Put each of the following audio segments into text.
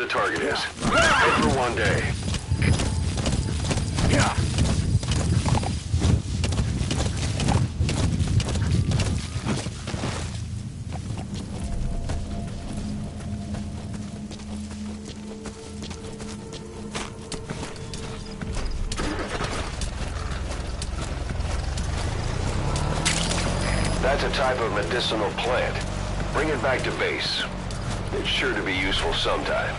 the target is. Head for one day. That's a type of medicinal plant. Bring it back to base. It's sure to be useful sometime.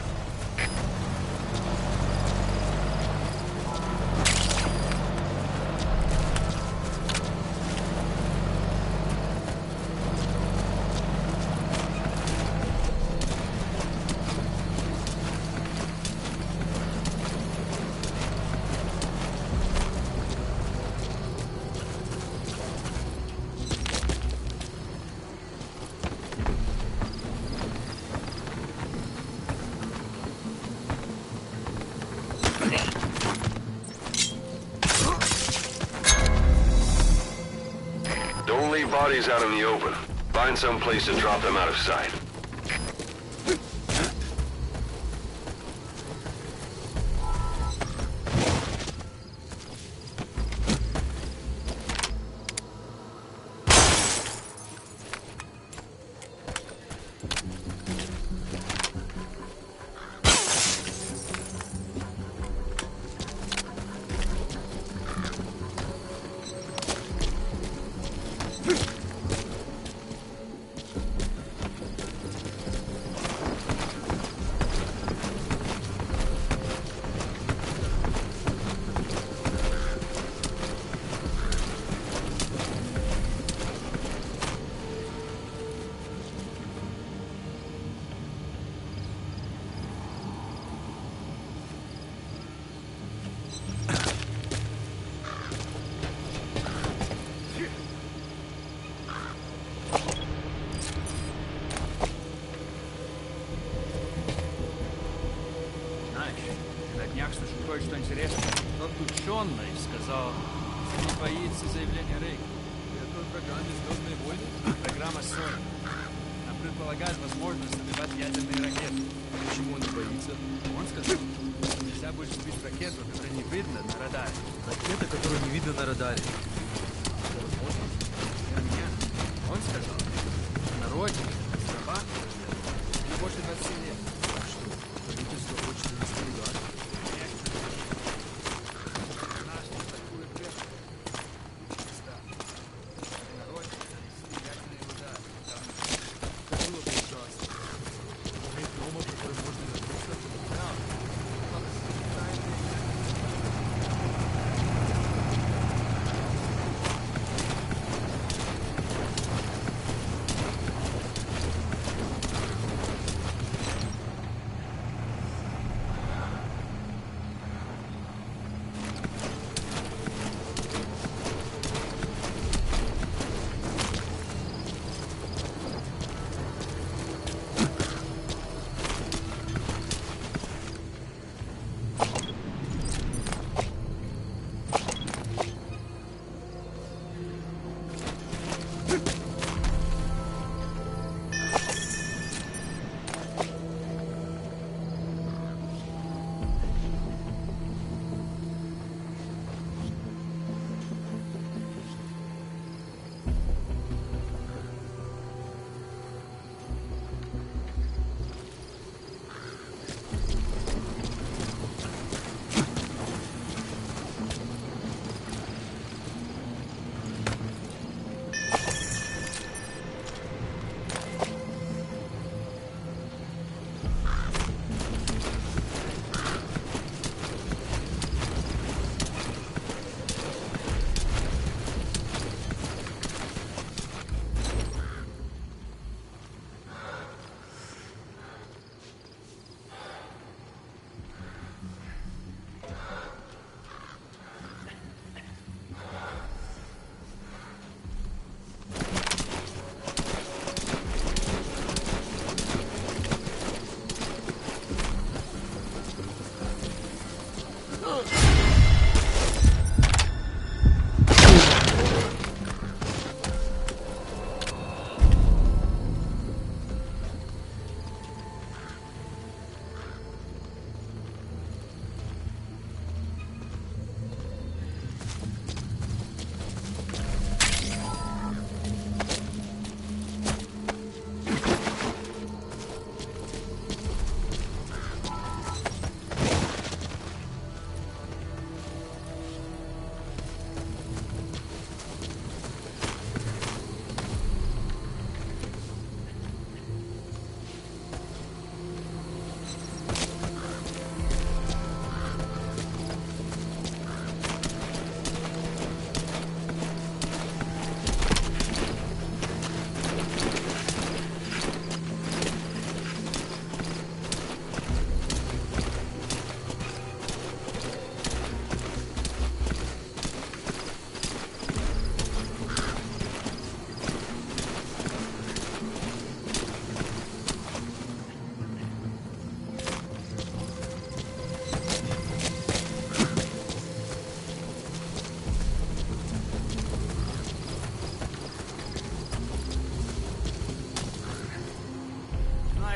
Don't leave bodies out in the open. Find some place to drop them out of sight. Кое-что интересное. Тот ученый сказал, что не боится заявления Рейка. Это в программе «Звездные войны»? Программа 40. Она предполагает возможность сбивать ядерные ракеты. Почему он не боится? Он сказал, что нельзя больше сбить ракету, которая не видно на радаре. Ракета, которую не видно на радаре. Это возможно? Для меня. Он сказал, на родине, острова, не больше 20 лет. А что, правительство хочет нанести удар?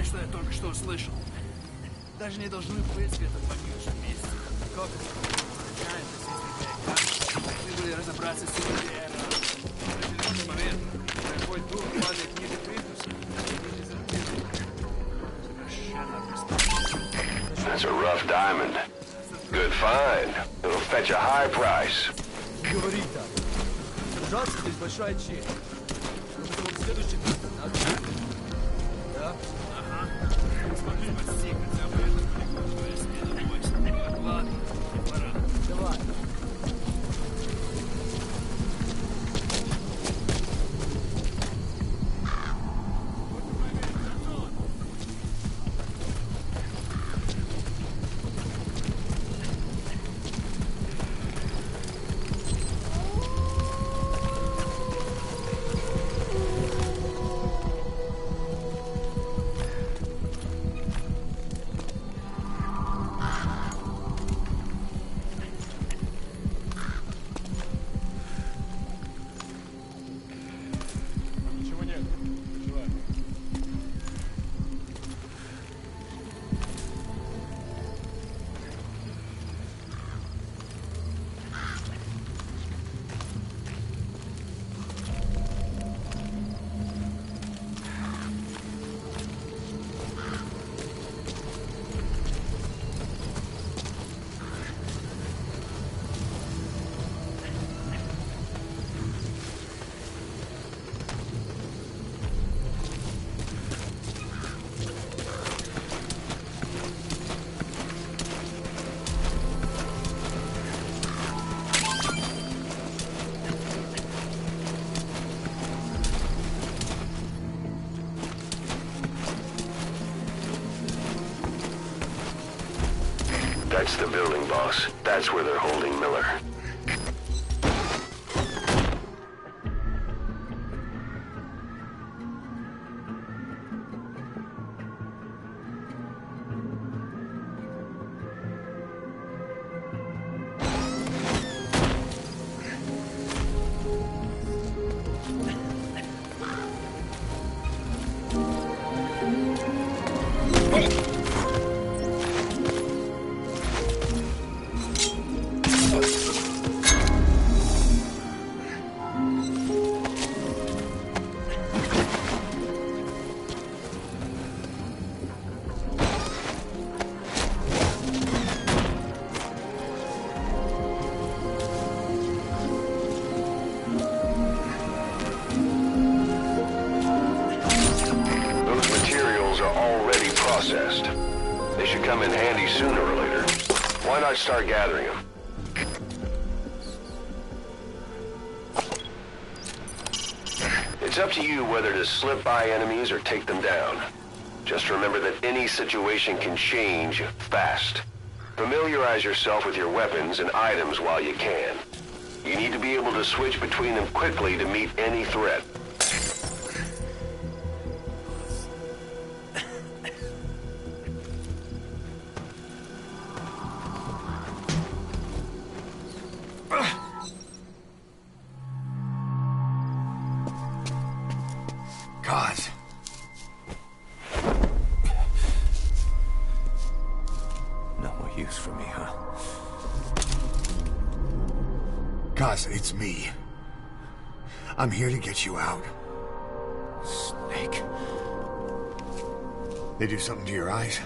Знаешь, что я только что услышал? Даже не должны быть где-то в погибшем месте. Как это? Случайно, если должны были разобраться с Севером. В определенный момент твой дух падает ниже Критуса. Совершенно беспомощно. That's a rough diamond. Good find. It'll fetch a high price. Говори так. Сражаться здесь большая честь. Это вот следующий пункт, да? Ага. Смотри, подсек хотя бы этот прикольный следователь. Ладно, пора. Давай. That's the building, boss. That's where they're holding Miller. They should come in handy sooner or later. Why not start gathering them? It's up to you whether to slip by enemies or take them down. Just remember that any situation can change fast. Familiarize yourself with your weapons and items while you can. You need to be able to switch between them quickly to meet any threat. God. No more use for me, huh? Cos, it's me. I'm here to get you out. Snake. They do something to your eyes?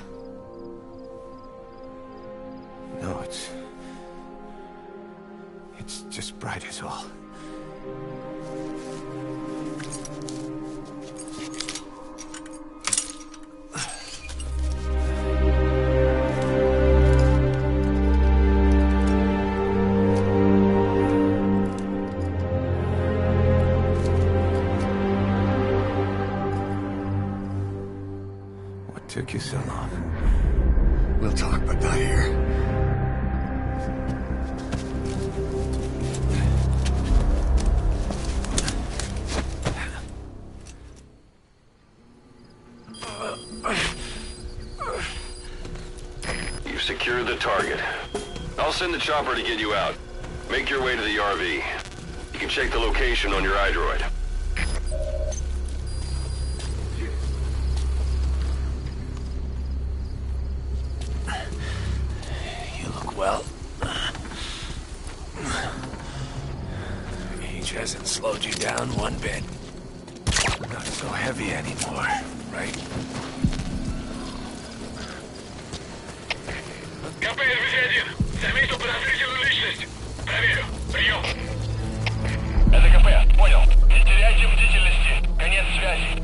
No, it's just bright as all. Took you so long. We'll talk, but not here. You've secured the target. I'll send the chopper to get you out. Make your way to the RV. You can check the location on your iDroid. down one bit. Not so heavy anymore, right? КП-201. Заметил подозрительную личность. Проверю. Прием. Это КП. Понял. Не теряйте бдительности. Конец связи.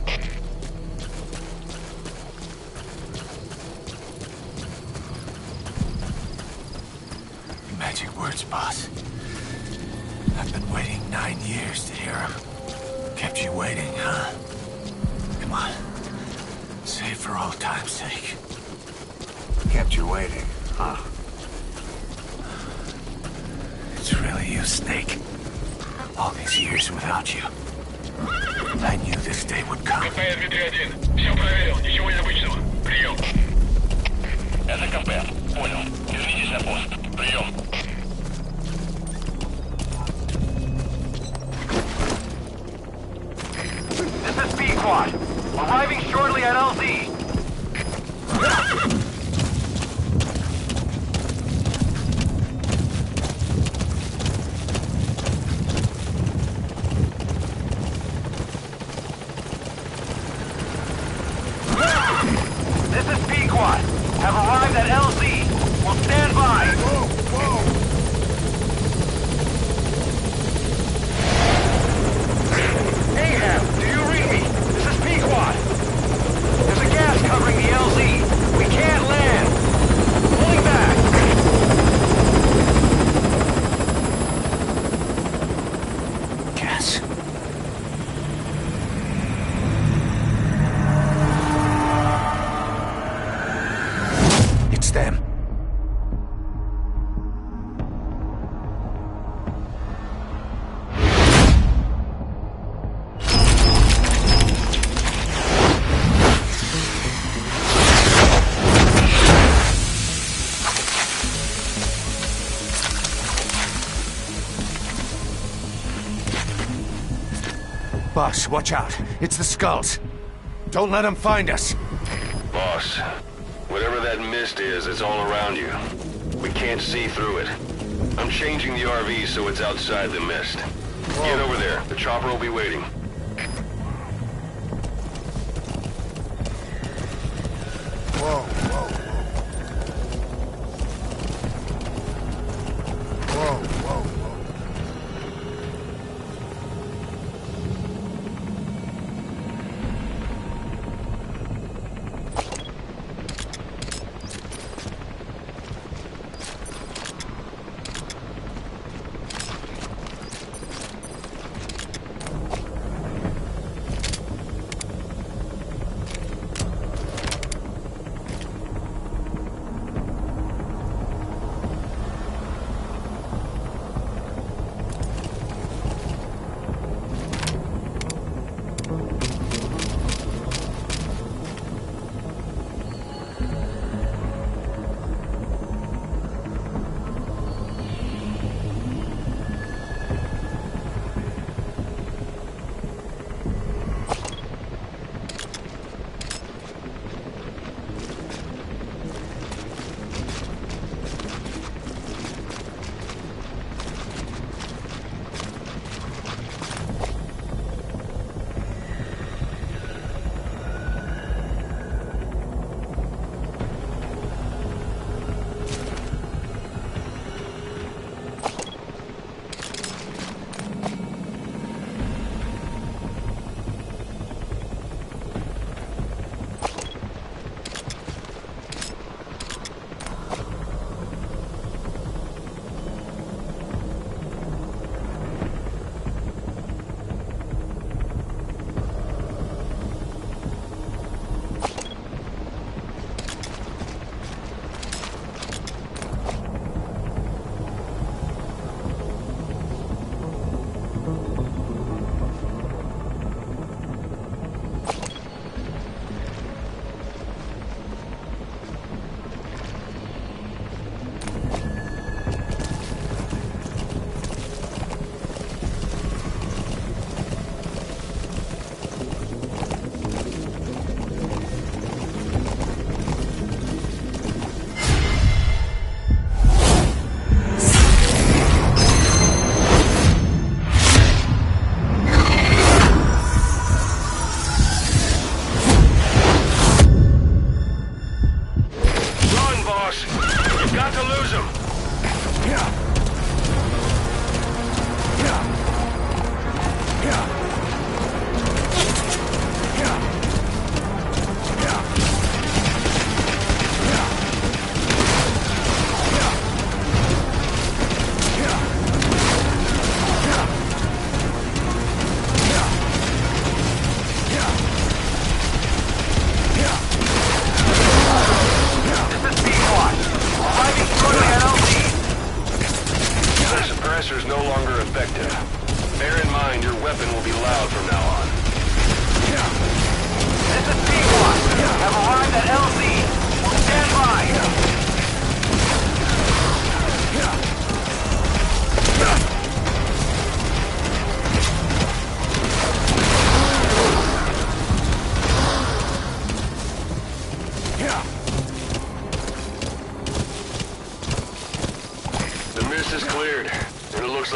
Magic words, boss. I've been waiting 9 years to hear them. Kept you waiting, huh? Come on. Say it for old time's sake. Kept you waiting, huh? It's really you, Snake. All these years without you. I knew this day would come. КП-201. Все проверил. Ничего необычного. Прием. Это КП. Понял. Вернитесь на пост. Прием. This is B-Quad. Arriving shortly at LZ. This is B-Quad. Have arrived at LZ. Will stand by. Ahab, do you read me? This is Pequod. There's a gas covering the LZ. We can't land. Pulling back. Gas. It's them. Boss, watch out. It's the skulls. Don't let them find us. Boss, whatever that mist is, it's all around you. We can't see through it. I'm changing the RV so it's outside the mist. Get over there. The chopper will be waiting. Whoa, whoa, whoa. Whoa, whoa, whoa.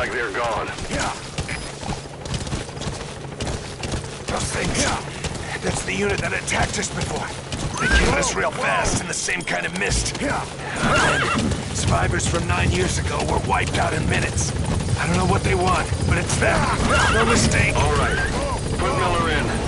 like they're gone. Yeah. Those things. Yeah. That's the unit that attacked us before. They killed us real fast in the same kind of mist. Yeah. Survivors from 9 years ago were wiped out in minutes. I don't know what they want, but it's them. No mistake. All right. Put Miller in.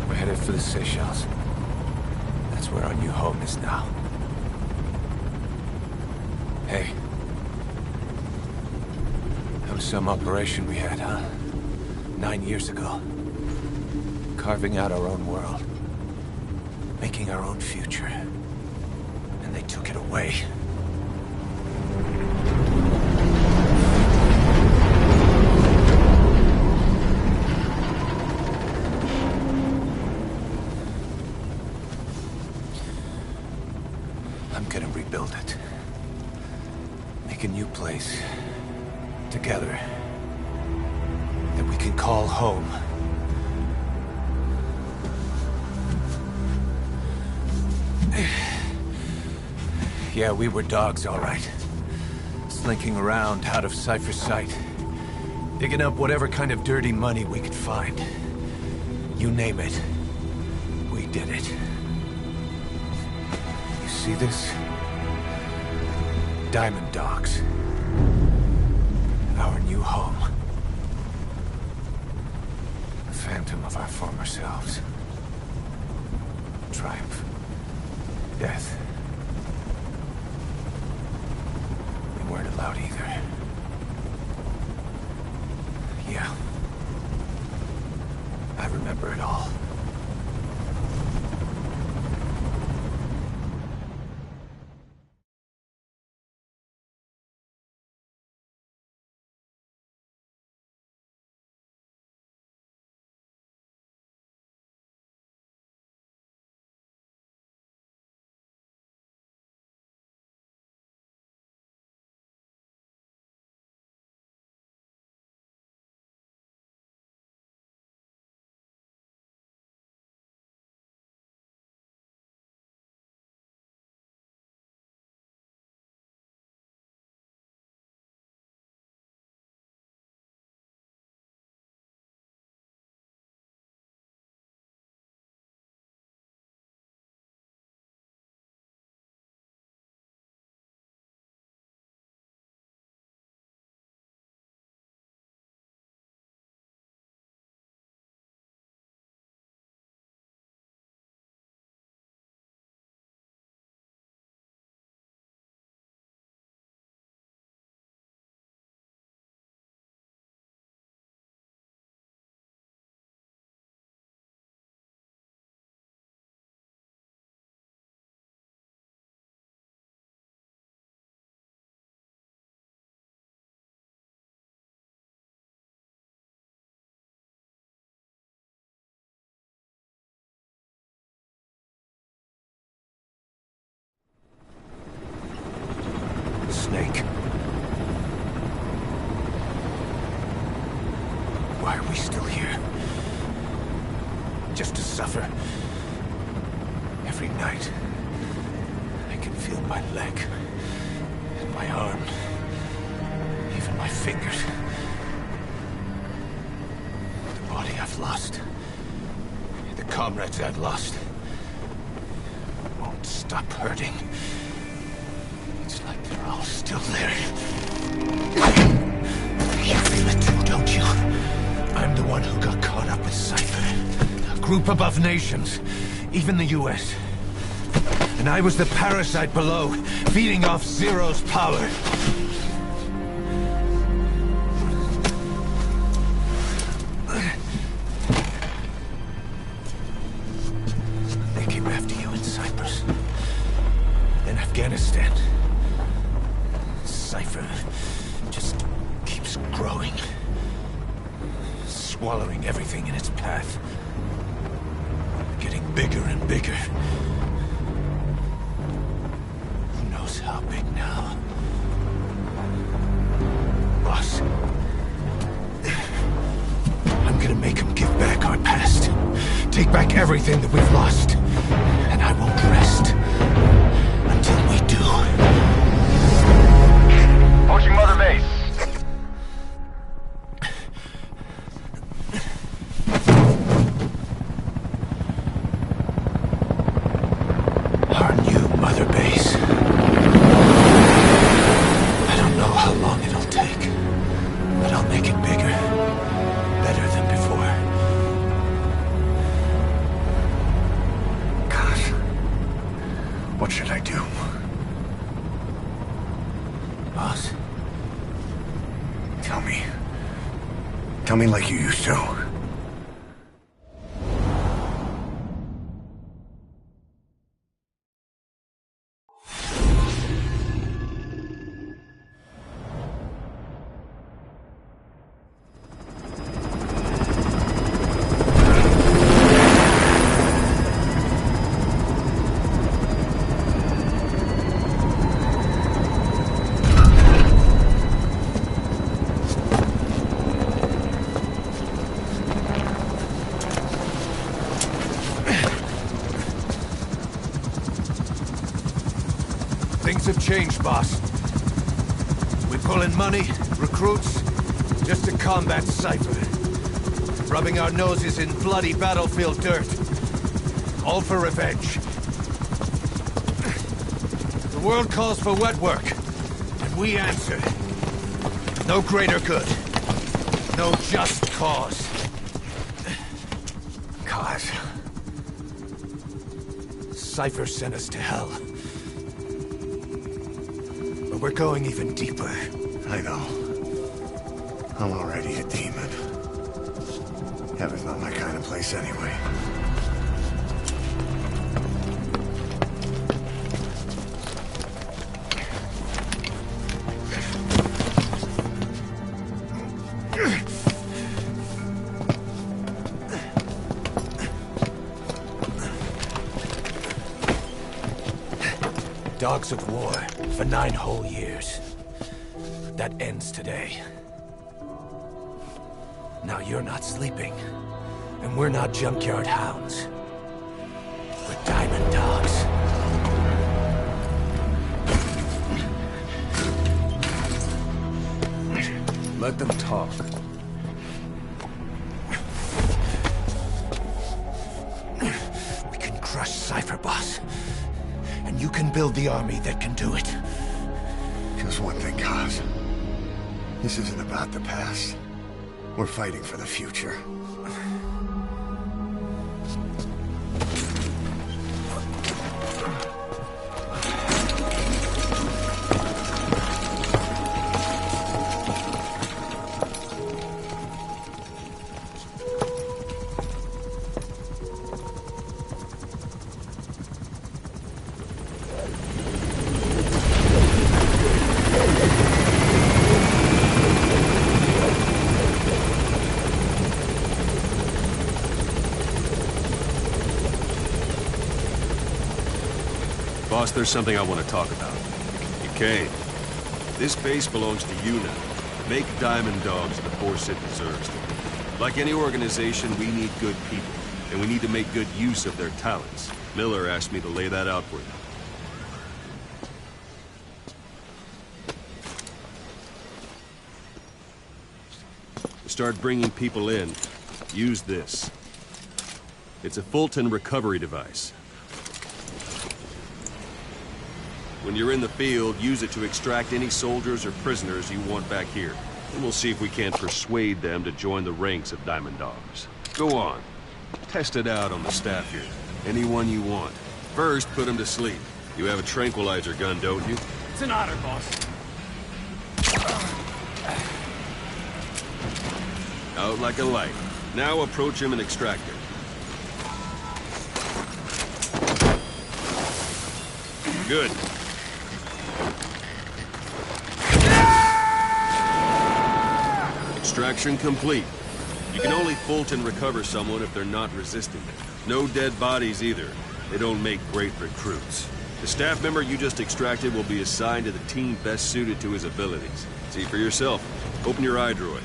We're headed for the Seychelles. That's where our new home is now. Hey. That was some operation we had, huh? 9 years ago. Carving out our own world. Making our own future. And they took it away. I'm gonna rebuild it. Make a new place. Together. That we can call home. Yeah, we were dogs, all right. Slinking around out of Cypher's sight. Digging up whatever kind of dirty money we could find. You name it. We did it. You see this? Diamond Dogs. Our new home. A phantom of our former selves. Triumph. Death. We weren't allowed either. Yeah. I remember it all. Snake. Why are we still here? Just to suffer. Every night, I can feel my leg, and my arm, even my fingers. The body I've lost, the comrades I've lost won't stop hurting. It's like they're all still there. You feel it too, don't you? I'm the one who got caught up with Cypher. A group above nations, even the US. And I was the parasite below, feeding off Zero's power. They came after you in Cyprus. Then Afghanistan. Cypher just keeps growing. Swallowing everything in its path. Getting bigger and bigger. Who knows how big now? Boss. I'm gonna make him give back our past. Take back everything that we've lost. And I won't rest until we do. Approaching Mother Base. Our new Mother Base. I don't know how long it'll take, but I'll make it bigger. Better than before. Gosh. What should I do? Boss? Tell me. Tell me like you used to. Things have changed, boss. We pull in money, recruits, just to combat Cypher. Rubbing our noses in bloody battlefield dirt. All for revenge. The world calls for wet work, and we answer. No greater good. No just cause. Cause. Cypher sent us to hell. But we're going even deeper. I know. I'm already a demon. Heaven's not my kind of place anyway. Dogs of war for 9 whole years. That ends today. Now you're not sleeping, and we're not junkyard hounds. We're diamond dogs. Let them talk. We can crush Cypher, boss. And you can build the army that can do it. Just one thing, Kaz. This isn't about the past. We're fighting for the future. Boss, there's something I want to talk about. You came. This base belongs to you now. Make Diamond Dogs the force it deserves. Like any organization, we need good people, and we need to make good use of their talents. Miller asked me to lay that out for you. Start bringing people in. Use this. It's a Fulton recovery device. When you're in the field, use it to extract any soldiers or prisoners you want back here. And we'll see if we can't persuade them to join the ranks of Diamond Dogs. Go on. Test it out on the staff here. Anyone you want. First, put them to sleep. You have a tranquilizer gun, don't you? It's an honor, boss. Out like a light. Now approach him and extract him. Good. Extraction complete. You can only Fulton recover someone if they're not resisting it. No dead bodies either. They don't make great recruits. The staff member you just extracted will be assigned to the team best suited to his abilities. See for yourself. Open your iDroid.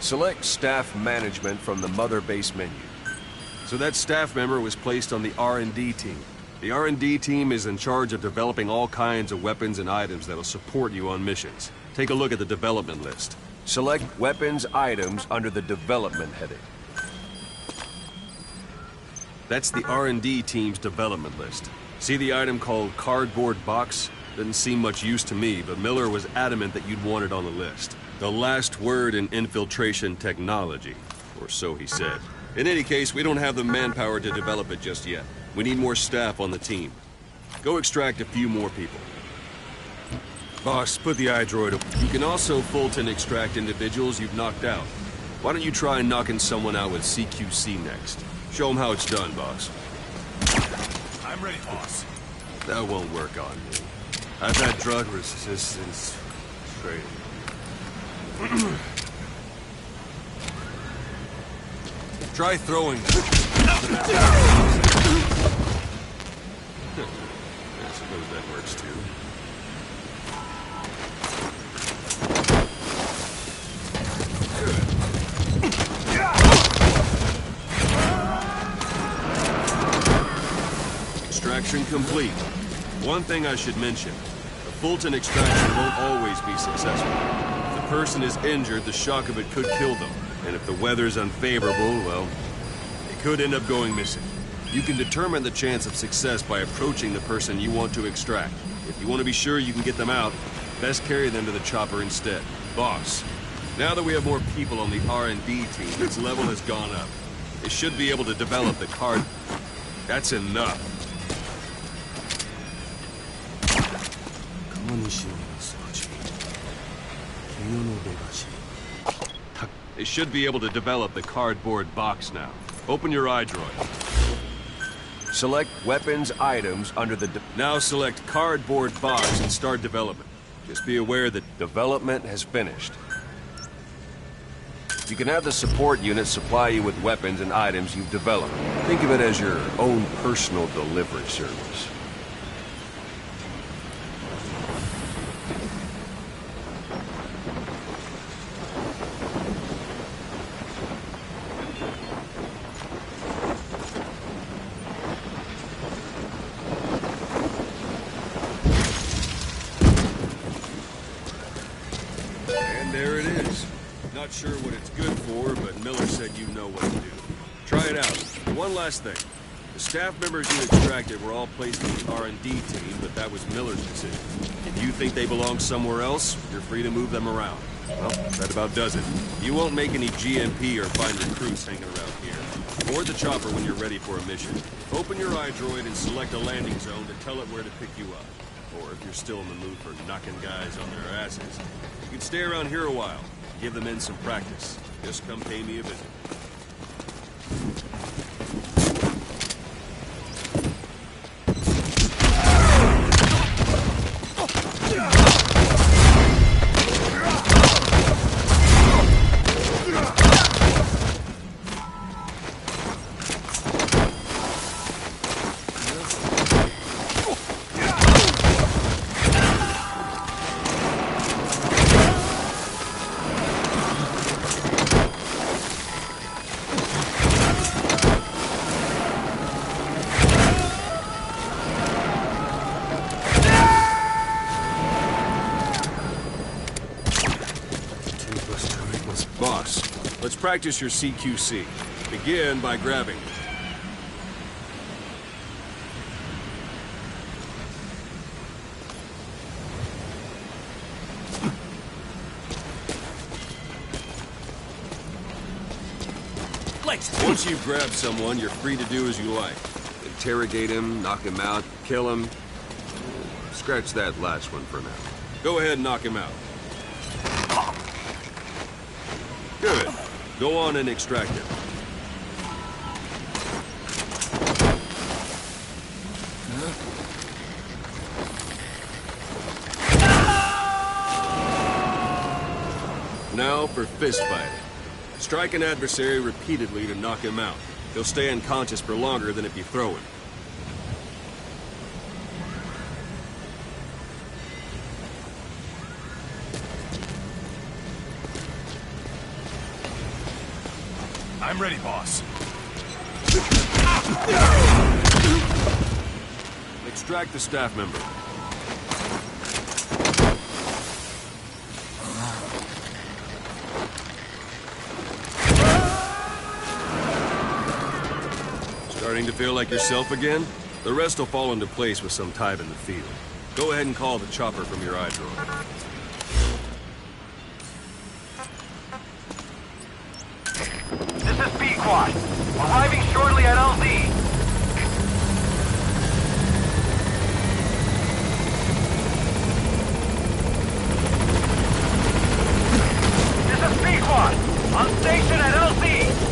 Select Staff Management from the Mother Base menu. So that staff member was placed on the R&D team. The R&D team is in charge of developing all kinds of weapons and items that'll support you on missions. Take a look at the development list. Select Weapons Items under the Development heading. That's the R&D team's development list. See the item called Cardboard Box? Doesn't seem much use to me, but Miller was adamant that you'd want it on the list. The last word in infiltration technology, or so he said. In any case, we don't have the manpower to develop it just yet. We need more staff on the team. Go extract a few more people. Boss, put the iDroid up. You can also Fulton extract individuals you've knocked out. Why don't you try knocking someone out with CQC next? Show them how it's done, boss. I'm ready, boss. That won't work on me. I've had drug resistance training. Try throwing. I suppose that works too. Extraction complete. One thing I should mention. The Fulton extraction won't always be successful. If the person is injured, the shock of it could kill them. And if the weather's unfavorable, well, it could end up going missing. You can determine the chance of success by approaching the person you want to extract. If you want to be sure you can get them out, best carry them to the chopper instead. Boss, now that we have more people on the R&D team, its level has gone up. They should be able to develop the card. That's enough. They should be able to develop the cardboard box now. Open your iDroid. Select Weapons Items under the... Now select cardboard box and start development. Just be aware that Development has finished. You can have the support unit supply you with weapons and items you've developed. Think of it as your own personal delivery service. there it is. Not sure what it's good for, but Miller said you know what to do. Try it out. One last thing. The staff members you extracted were all placed in the R&D team, but that was Miller's decision. If you think they belong somewhere else, you're free to move them around. Well, that about does it. You won't make any GMP or find recruits hanging around here. Board the chopper when you're ready for a mission. Open your iDroid and select a landing zone to tell it where to pick you up. Or if you're still in the mood for knocking guys on their asses, you can stay around here a while. Give the men some practice. Just come pay me a visit. Boss, let's practice your CQC. Begin by grabbing it. Once you've grabbed someone, you're free to do as you like. Interrogate him, knock him out, kill him. Scratch that last one for now. Go ahead and knock him out. Good. Go on and extract him. Now for fist fighting. Strike an adversary repeatedly to knock him out. He'll stay unconscious for longer than if you throw him. I'm ready, boss. Extract the staff member. Starting to feel like yourself again? The rest will fall into place with some time in the field. Go ahead and call the chopper from your eye drawer. This is B-Quad. Arriving shortly at LZ. This is B-Quad. On station at LZ.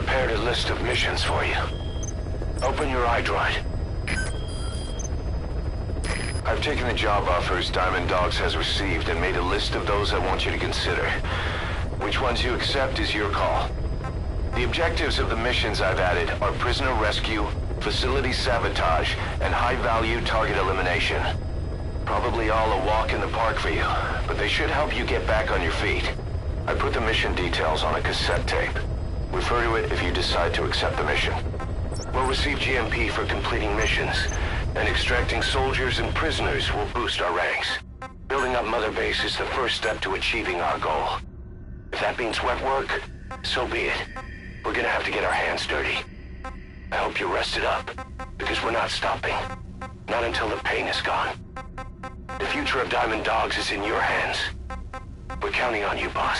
prepared a list of missions for you. Open your iDroid. I've taken the job offers Diamond Dogs has received and made a list of those I want you to consider. Which ones you accept is your call. The objectives of the missions I've added are prisoner rescue, facility sabotage, and high-value target elimination. Probably all a walk in the park for you, but they should help you get back on your feet. I put the mission details on a cassette tape. Refer to it if you decide to accept the mission. We'll receive GMP for completing missions, and extracting soldiers and prisoners will boost our ranks. Building up Mother Base is the first step to achieving our goal. If that means wet work, so be it. We're gonna have to get our hands dirty. I hope you're rested up, because we're not stopping. Not until the pain is gone. The future of Diamond Dogs is in your hands. We're counting on you, boss.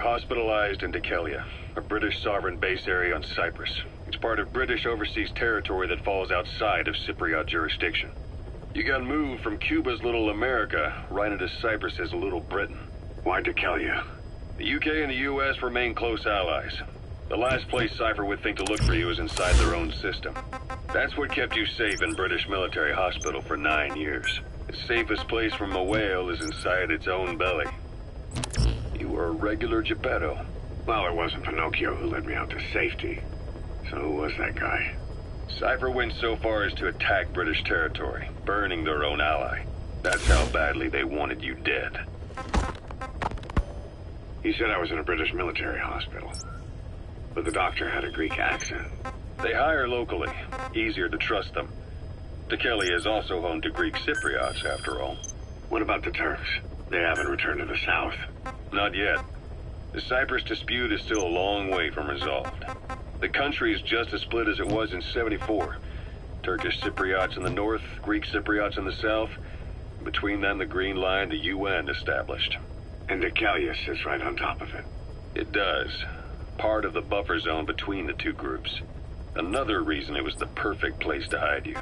hospitalized in Dekelia, a British sovereign base area on Cyprus. It's part of British overseas territory that falls outside of Cypriot jurisdiction. You got moved from Cuba's Little America right into Cyprus's Little Britain. Why Dekelia? The UK and the US remain close allies. The last place Cypher would think to look for you is inside their own system. That's what kept you safe in British military hospital for 9 years. The safest place from a whale is inside its own belly. You were a regular Geppetto. Well, it wasn't Pinocchio who led me out to safety. So who was that guy? Cypher went so far as to attack British territory, burning their own ally. That's how badly they wanted you dead. He said I was in a British military hospital. But the doctor had a Greek accent. They hire locally. Easier to trust them. Dekelia is also home to Greek Cypriots, after all. What about the Turks? They haven't returned to the south. Not yet. The Cyprus dispute is still a long way from resolved. The country is just as split as it was in '74. Turkish Cypriots in the north, Greek Cypriots in the south. Between them, the Green Line, the UN established. And Dekelia sits right on top of it. It does. Part of the buffer zone between the two groups. Another reason it was the perfect place to hide you.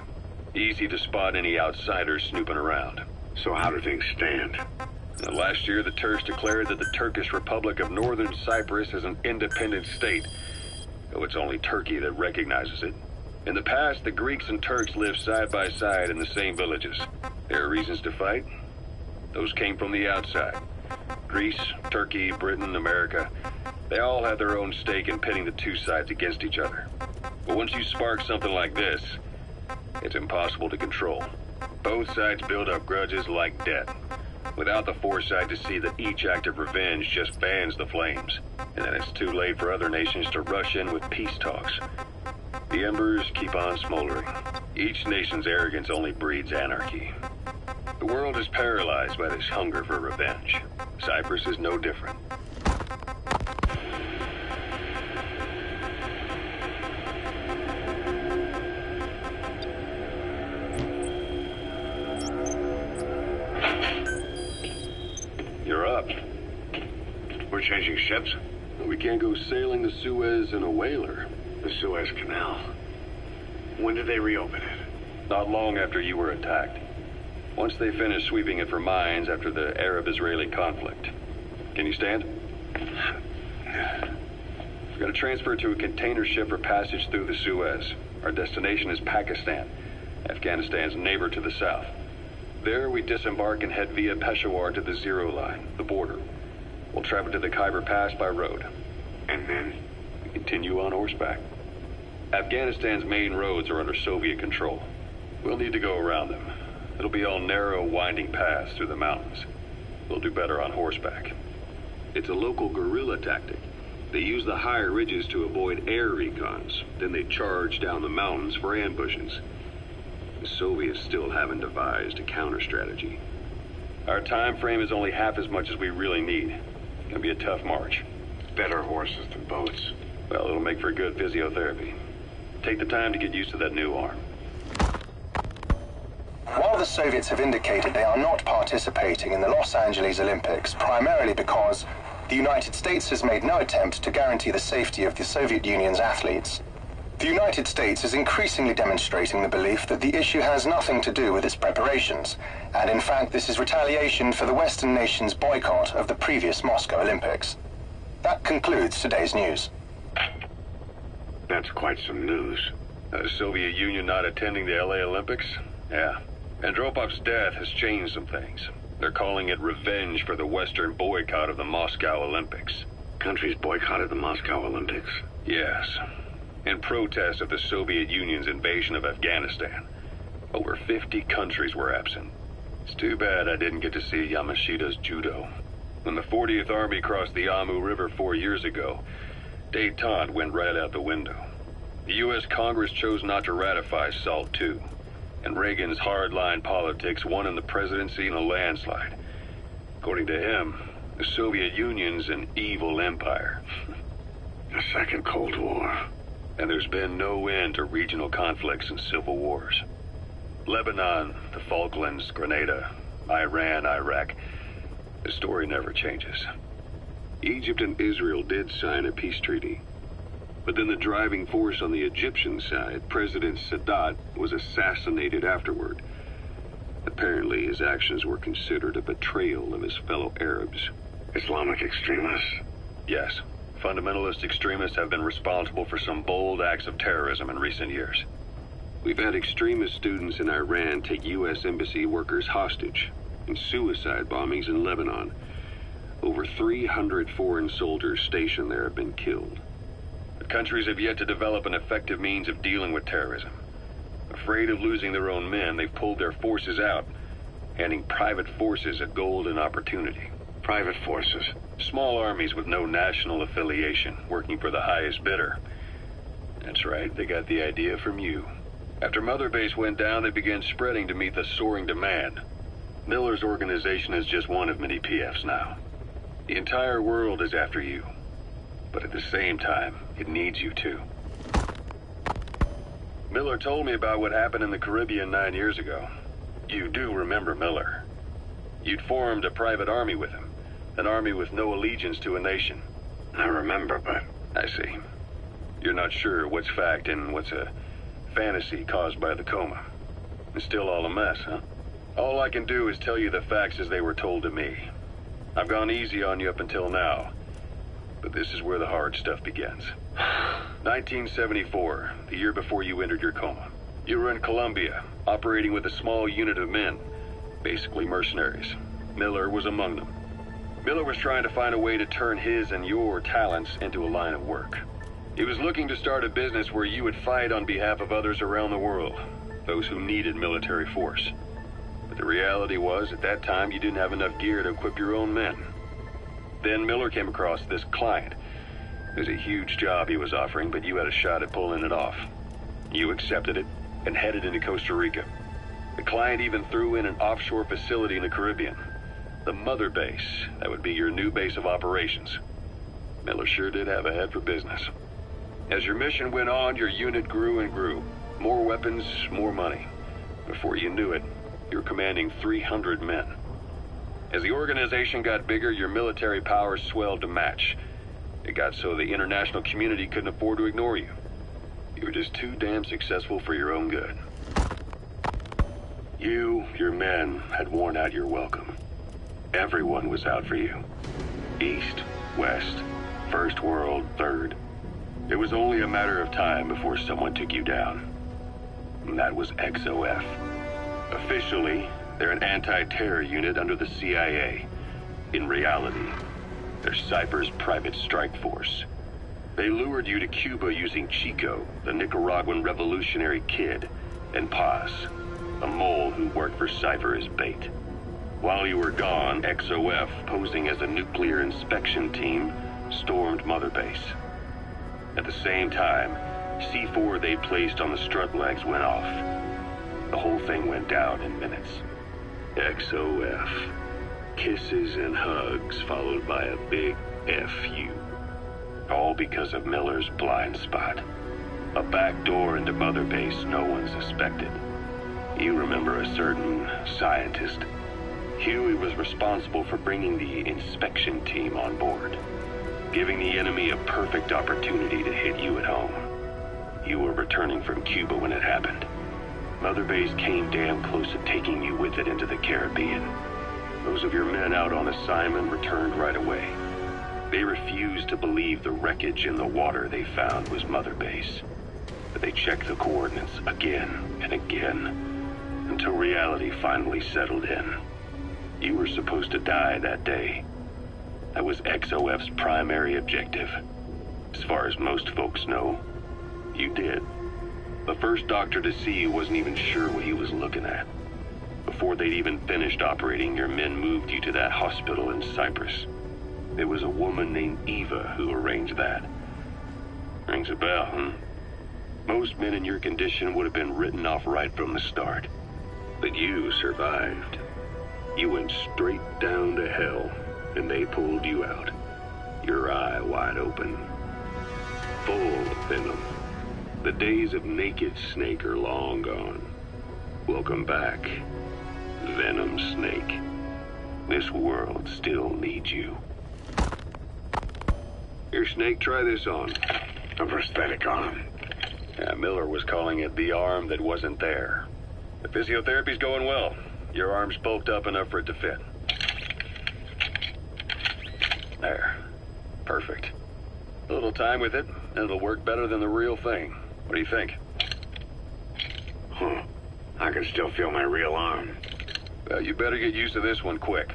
Easy to spot any outsiders snooping around. So how do things stand? Now, last year, the Turks declared that the Turkish Republic of Northern Cyprus is an independent state, though it's only Turkey that recognizes it. In the past, the Greeks and Turks lived side by side in the same villages. There are reasons to fight. Those came from the outside. Greece, Turkey, Britain, America, they all had their own stake in pitting the two sides against each other. But once you spark something like this, it's impossible to control. Both sides build up grudges like debt, without the foresight to see that each act of revenge just fans the flames, and then it's too late for other nations to rush in with peace talks. The embers keep on smoldering. Each nation's arrogance only breeds anarchy. The world is paralyzed by this hunger for revenge. Cyprus is no different. You're up. We're changing ships? We can't go sailing the Suez in a whaler. The Suez Canal. When did they reopen it? Not long after you were attacked. Once they finished sweeping it for mines after the Arab-Israeli conflict. Can you stand? We've got to transfer to a container ship for passage through the Suez. Our destination is Pakistan, Afghanistan's neighbor to the south. There we disembark and head via Peshawar to the Zero Line, the border. We'll travel to the Khyber Pass by road. And then? We continue on horseback. Afghanistan's main roads are under Soviet control. We'll need to go around them. It'll be all narrow, winding paths through the mountains. We'll do better on horseback. It's a local guerrilla tactic. They use the higher ridges to avoid air recons. Then they charge down the mountains for ambushes. The Soviets still haven't devised a counter-strategy. Our time frame is only half as much as we really need. It's gonna be a tough march. Better horses than boats. Well, it'll make for good physiotherapy. Take the time to get used to that new arm. While the Soviets have indicated they are not participating in the Los Angeles Olympics, primarily because the United States has made no attempt to guarantee the safety of the Soviet Union's athletes, the United States is increasingly demonstrating the belief that the issue has nothing to do with its preparations, and in fact this is retaliation for the Western nations' boycott of the previous Moscow Olympics. That concludes today's news. That's quite some news. The Soviet Union not attending the LA Olympics? Yeah. Andropov's death has changed some things. They're calling it revenge for the Western boycott of the Moscow Olympics. Countries boycotted the Moscow Olympics? Yes. In protest of the Soviet Union's invasion of Afghanistan. Over 50 countries were absent. It's too bad I didn't get to see Yamashita's judo. When the 40th Army crossed the Amu River 4 years ago, détente went right out the window. The U.S. Congress chose not to ratify SALT II, and Reagan's hardline politics won him the presidency in a landslide. According to him, the Soviet Union's an evil empire. The Second Cold War. And there's been no end to regional conflicts and civil wars. Lebanon, the Falklands, Grenada, Iran, Iraq. The story never changes. Egypt and Israel did sign a peace treaty. But then the driving force on the Egyptian side, President Sadat, was assassinated afterward. Apparently, his actions were considered a betrayal of his fellow Arabs. Islamic extremists? Yes. Fundamentalist extremists have been responsible for some bold acts of terrorism in recent years. We've had extremist students in Iran take U.S. embassy workers hostage, and suicide bombings in Lebanon. Over 300 foreign soldiers stationed there have been killed. The countries have yet to develop an effective means of dealing with terrorism. Afraid of losing their own men, they've pulled their forces out, handing private forces a golden opportunity. Private forces? Small armies with no national affiliation, working for the highest bidder. That's right, they got the idea from you. After Mother Base went down, they began spreading to meet the soaring demand. Miller's organization is just one of many PFs now. The entire world is after you. But at the same time, it needs you too. Miller told me about what happened in the Caribbean 9 years ago. You do remember Miller. You'd formed a private army with him. An army with no allegiance to a nation. I remember, but... I see. You're not sure what's fact and what's a fantasy caused by the coma. It's still all a mess, huh? All I can do is tell you the facts as they were told to me. I've gone easy on you up until now. But this is where the hard stuff begins. 1974, the year before you entered your coma. You were in Colombia, operating with a small unit of men, basically mercenaries. Miller was among them. Miller was trying to find a way to turn his and your talents into a line of work. He was looking to start a business where you would fight on behalf of others around the world, those who needed military force. But the reality was, at that time, you didn't have enough gear to equip your own men. Then Miller came across this client. It was a huge job he was offering, but you had a shot at pulling it off. You accepted it and headed into Costa Rica. The client even threw in an offshore facility in the Caribbean. The Mother Base, that would be your new base of operations. Miller sure did have a head for business. As your mission went on, your unit grew and grew. More weapons, more money. Before you knew it, you were commanding 300 men. As the organization got bigger, your military powers swelled to match. It got so the international community couldn't afford to ignore you. You were just too damn successful for your own good. You, your men, had worn out your welcome. Everyone was out for you. East, West, First World, Third. It was only a matter of time before someone took you down. And that was XOF. Officially, they're an anti-terror unit under the CIA. In reality, they're Cyprus' private strike force. They lured you to Cuba using Chico, the Nicaraguan revolutionary kid, and Paz, a mole who worked for Cypher as bait. While you were gone, XOF, posing as a nuclear inspection team, stormed Mother Base. At the same time, C4 they placed on the strut legs went off. The whole thing went down in minutes. XOF. Kisses and hugs followed by a big F.U. All because of Miller's blind spot. A back door into Mother Base no one suspected. You remember a certain scientist. Huey was responsible for bringing the inspection team on board, giving the enemy a perfect opportunity to hit you at home. You were returning from Cuba when it happened. Mother Base came damn close to taking you with it into the Caribbean. Those of your men out on assignment returned right away. They refused to believe the wreckage in the water they found was Mother Base. But they checked the coordinates again and again, until reality finally settled in. You were supposed to die that day. That was XOF's primary objective. As far as most folks know, you did. The first doctor to see you wasn't even sure what he was looking at. Before they'd even finished operating, your men moved you to that hospital in Cyprus. It was a woman named Eva who arranged that. Rings a bell, huh? Most men in your condition would have been written off right from the start. But you survived. You went straight down to hell, and they pulled you out. Your eye wide open. Full of venom. The days of Naked Snake are long gone. Welcome back, Venom Snake. This world still needs you. Here, Snake, try this on. A prosthetic arm. Yeah, Miller was calling it the arm that wasn't there. The physiotherapy's going well. Your arm's bulked up enough for it to fit. There. Perfect. A little time with it, and it'll work better than the real thing. What do you think? Huh. I can still feel my real arm. Well, you better get used to this one quick.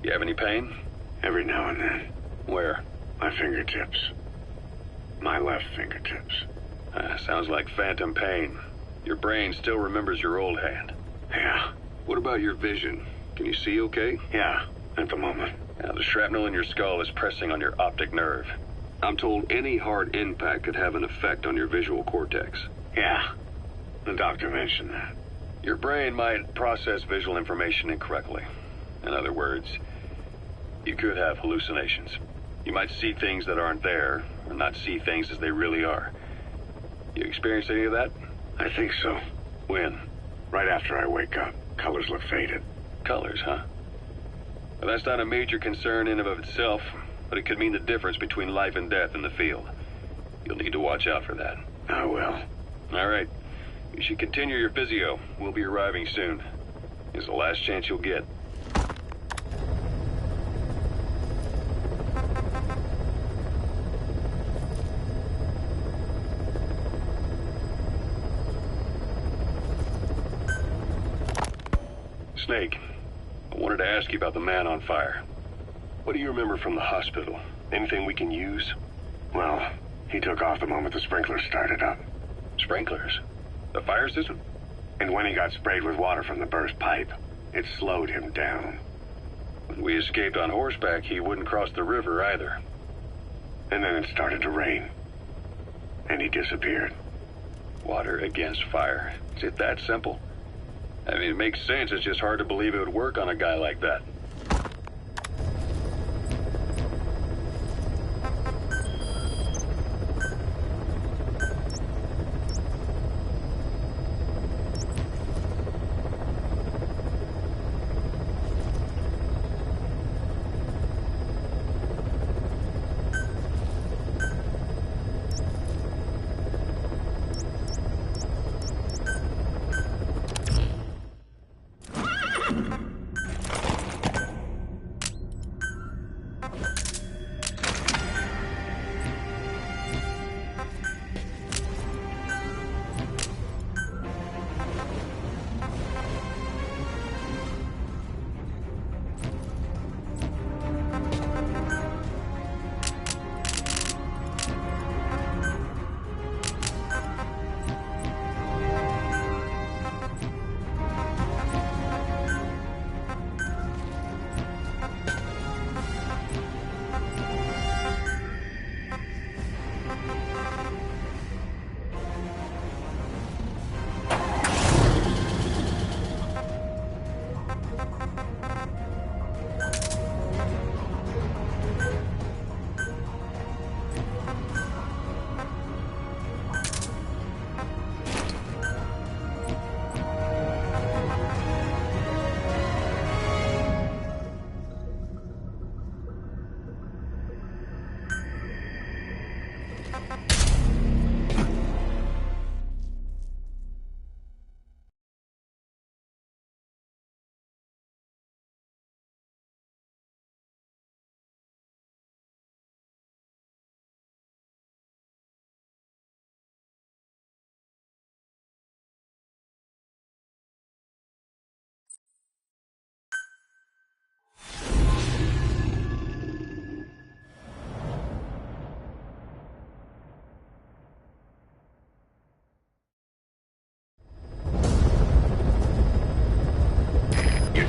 You have any pain? Every now and then. Where? My fingertips. My left fingertips. Sounds like phantom pain. Your brain still remembers your old hand. Yeah. What about your vision? Can you see okay? Yeah, at the moment. Now, the shrapnel in your skull is pressing on your optic nerve. I'm told any hard impact could have an effect on your visual cortex. Yeah. The doctor mentioned that. Your brain might process visual information incorrectly. In other words, you could have hallucinations. You might see things that aren't there, or not see things as they really are. You experienced any of that? I think so. When? Right after I wake up. Colors look faded. Colors, huh? Well, that's not a major concern in and of itself, but it could mean the difference between life and death in the field. You'll need to watch out for that. I will. All right. You should continue your physio. We'll be arriving soon. It's the last chance you'll get. Snake, I wanted to ask you about the man on fire. What do you remember from the hospital? Anything we can use? Well, he took off the moment the sprinklers started up. Sprinklers? The fire system? And when he got sprayed with water from the burst pipe, it slowed him down. When we escaped on horseback, he wouldn't cross the river either. And then it started to rain. And he disappeared. Water against fire. Is it that simple? I mean, it makes sense. It's just hard to believe it would work on a guy like that.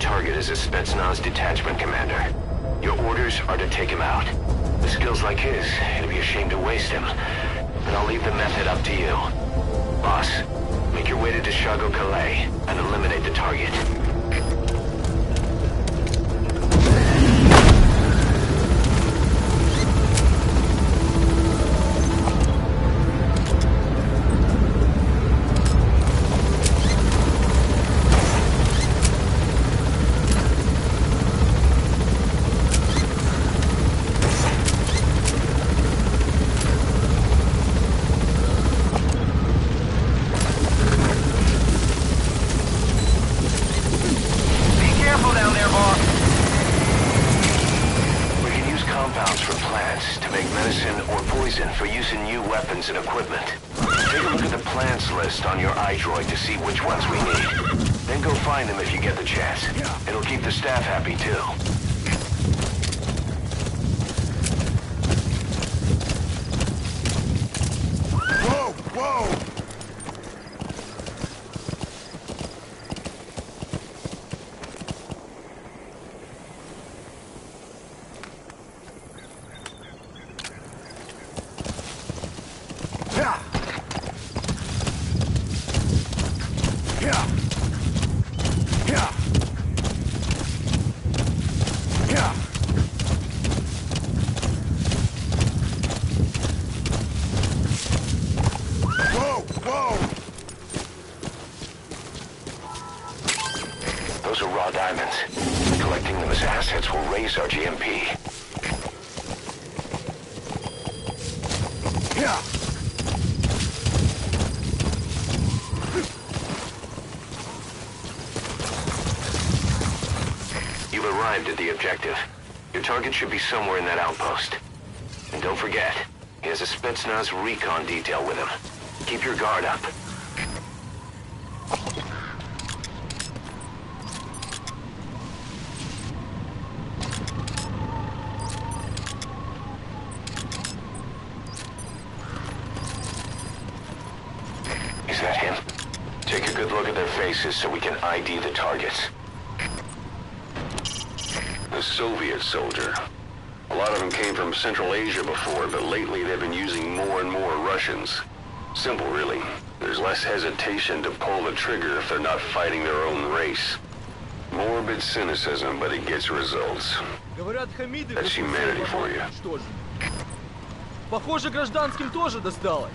Target is a Spetsnaz detachment commander. Your orders are to take him out. With skills like his, it'd be a shame to waste him. But I'll leave the method up to you. Boss, make your way to Dishago Calais and eliminate the target. compounds from plants to make medicine or poison for use in new weapons and equipment. Take a look at the plants list on your iDroid to see which ones we need. Then go find them if you get the chance. It'll keep the staff happy too. Whoa! Whoa! Those are raw diamonds. Collecting them as assets will raise our GMP. You've arrived at the objective. Your target should be somewhere in that outpost. And don't forget, he has a Spetsnaz recon detail with him. Keep your guard up. Is that him? Take a good look at their faces so we can ID the targets. A Soviet soldier. A lot of them came from Central Asia before, but lately they've been using more and more Russians. Simple, really. There's less hesitation to pull the trigger if they're not fighting their own race. Morbid cynicism, but it gets results. That's humanity for you. Похоже, гражданским тоже досталось.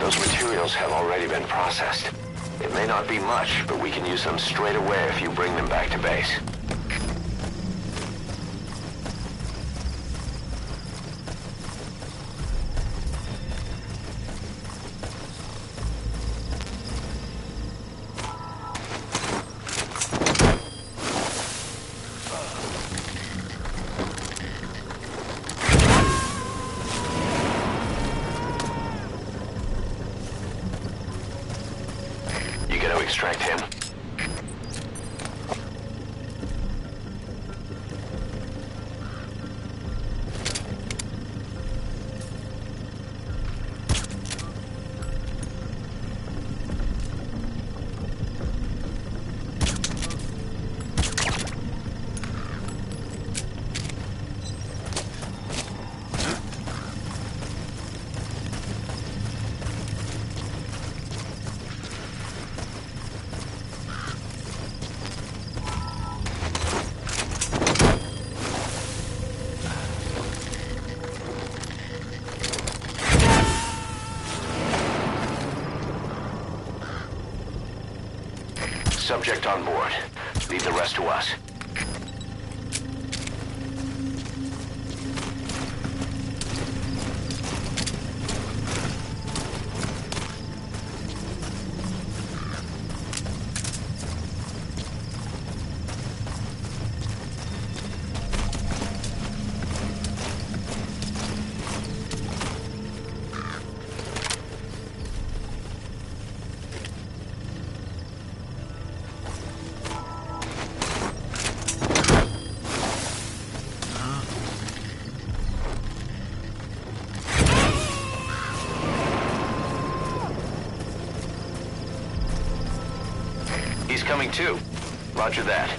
Those materials have already been processed. It may not be much, but we can use them straight away if you bring them back to base. You gonna extract him? Subject on board. Leave the rest to us. coming too. Roger that.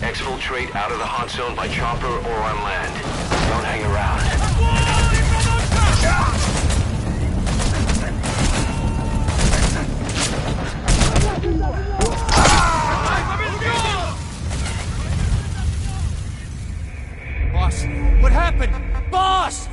Exfiltrate out of the hot zone by chopper or on land. Don't hang around. Boss, what happened? Boss!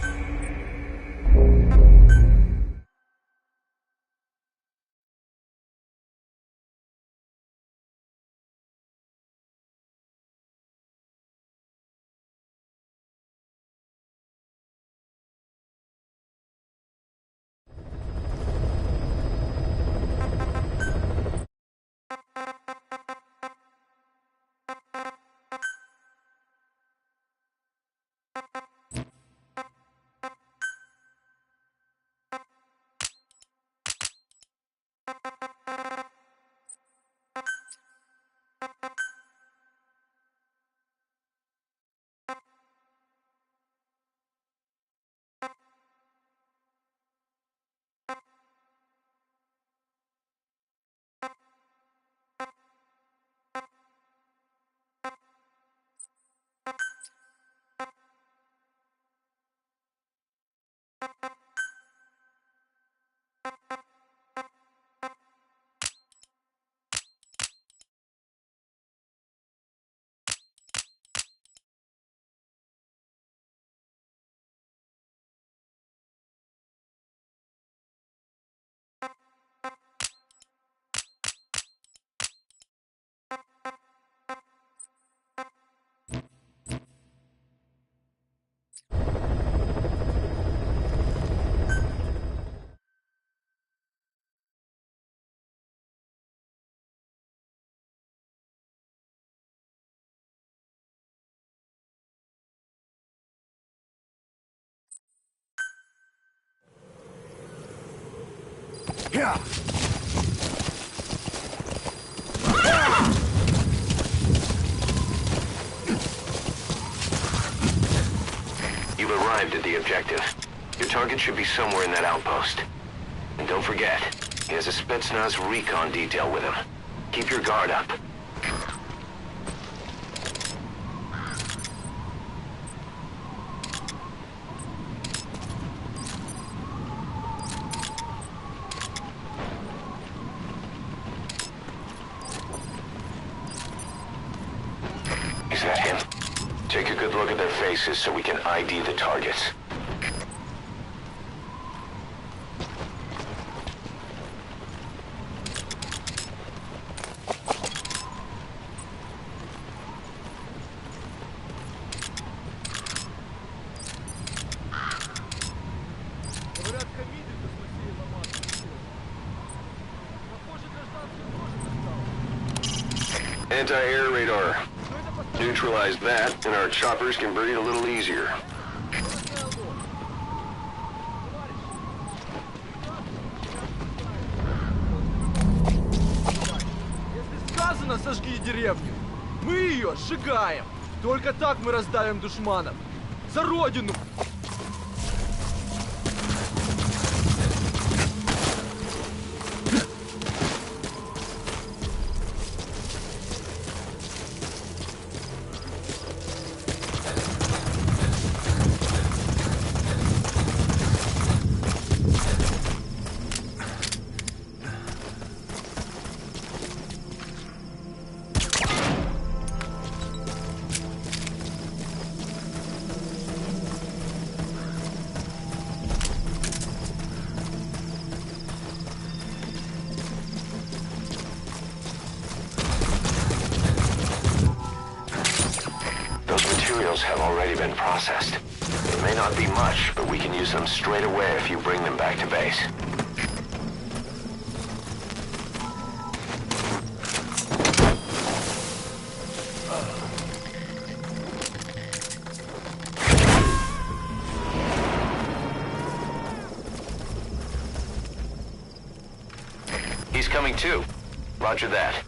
You've arrived at the objective. Your target should be somewhere in that outpost. And don't forget, he has a Spetsnaz recon detail with him. Keep your guard up. Is that him? Take a good look at their faces so we can ID the targets. Anti-air radar. Neutralize that, and our choppers can breathe a little easier. Если сказано, сожги деревню, мы ее сжигаем. Только так мы раздавим душманов. За родину! Have already been processed. It may not be much, but we can use them straight away if you bring them back to base. He's coming too. Roger that.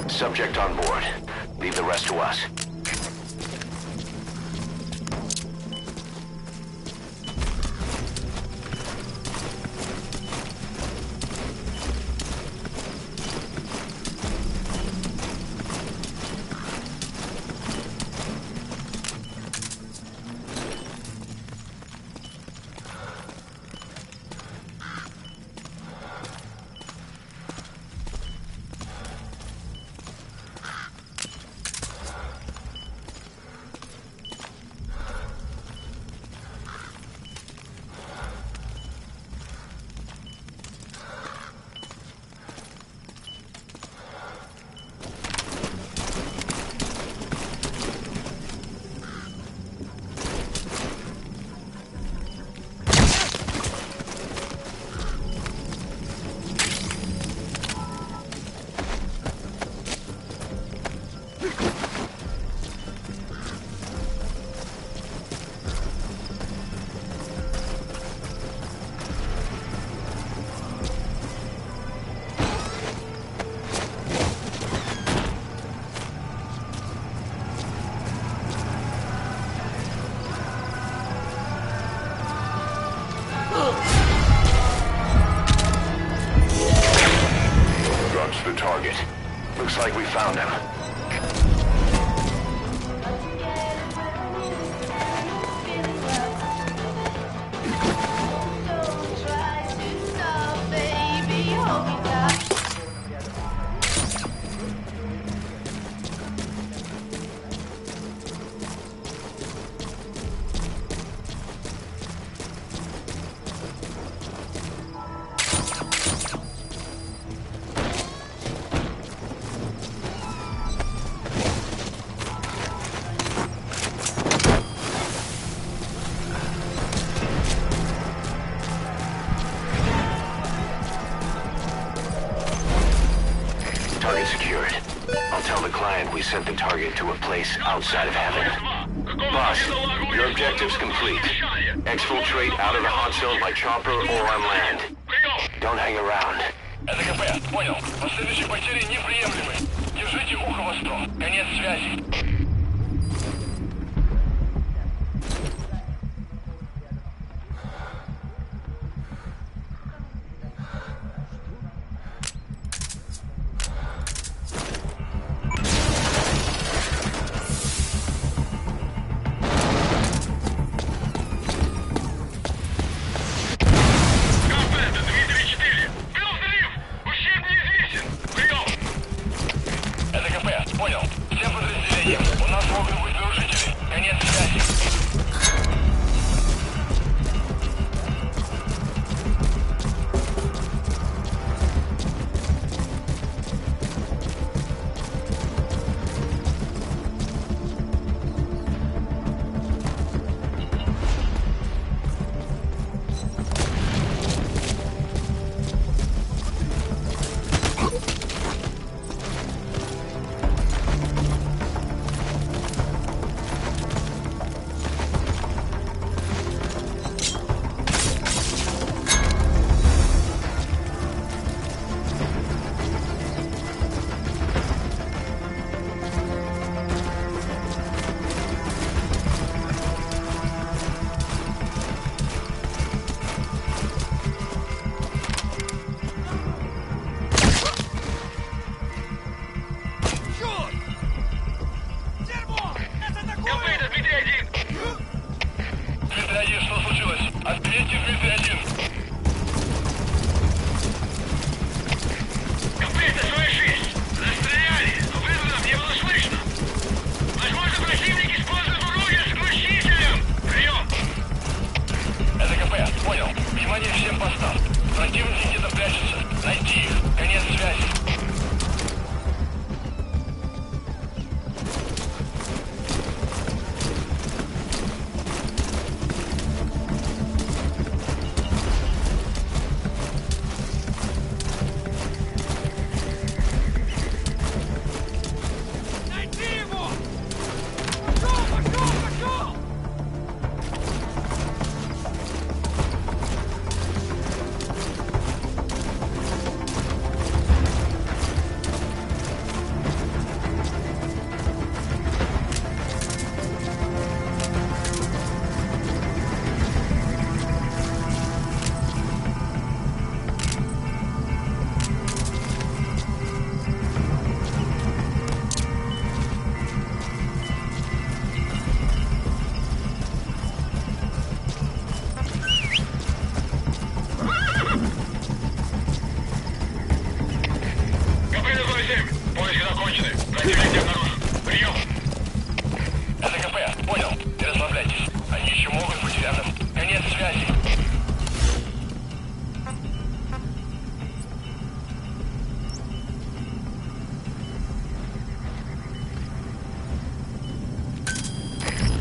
Subject on board. Leave the rest to us. Looks like we found him. sent the target to a place outside of heaven. Boss, your objective's complete. Exfiltrate out of the hot zone by chopper or on land. Don't hang around. ЭДКП, понял. Последующие потери неприемлемы. Держите ухо востро. Конец связи. Понял. Всем подразделениям. У нас могут быть нарушители. Конец связи. Что случилось? Ответьте, Дмитрий-1. КП-то слышишь? Застреляли, но вызовов не было слышно. Возможно, противник использует оружие с глушителем. Прием! ЭДКП, понял. Внимание всем постам. Противники где-то прячутся. Найти их. Конец связи.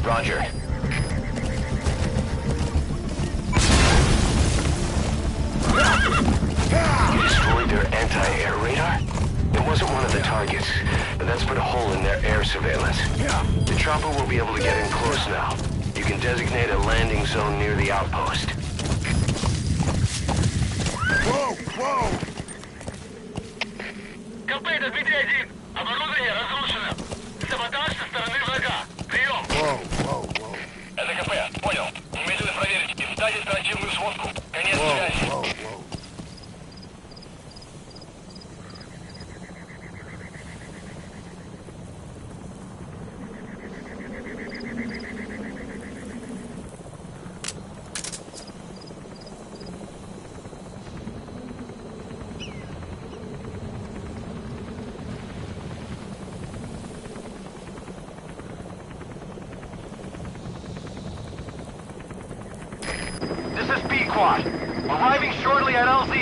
Roger. Destroyed their anti-air radar? It wasn't one of the targets, but that's put a hole in their air surveillance. The chopper will be able to get in close now. You can designate a landing zone near the outpost. Whoa, whoa! КП, это Дмитрий-1. Оборудование разрушено. Саботаж со стороны врага. Прием! Whoa, whoa, whoa. ЭДКП, понял. Немедленно проверить и встать оперативную сводку. Конец связи. Whoa, whoa. This is B-Quad. Arriving shortly at LZ.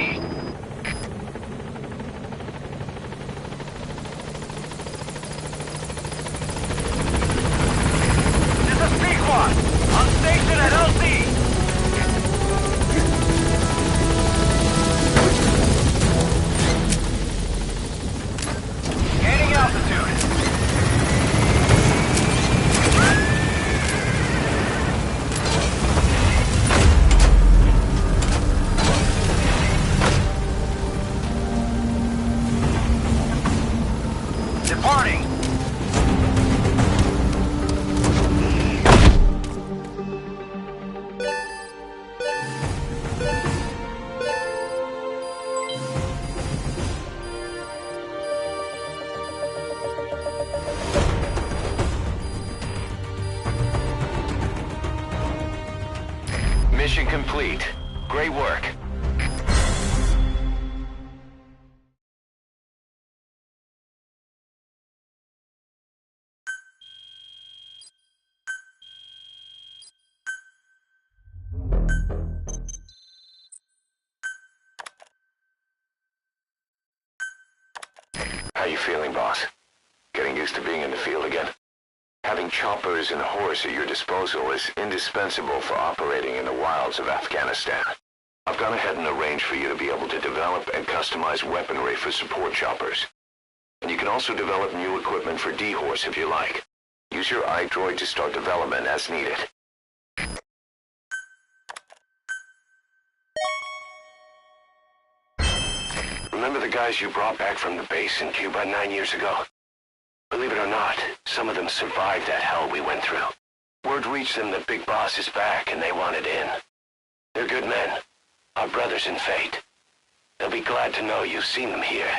This is B-Quad. On station at LZ. Gaining altitude. Mission complete. Great work. How you feeling, boss? Getting used to being in the field again? Having choppers and horse at your disposal is indispensable for operating in the wilds of Afghanistan. I've gone ahead and arranged for you to be able to develop and customize weaponry for support choppers. And you can also develop new equipment for D-Horse if you like. Use your iDroid to start development as needed. Remember the guys you brought back from the base in Cuba 9 years ago? Believe it or not, some of them survived that hell we went through. Word reached them that Big Boss is back and they wanted in. They're good men, our brothers in fate. They'll be glad to know you've seen them here.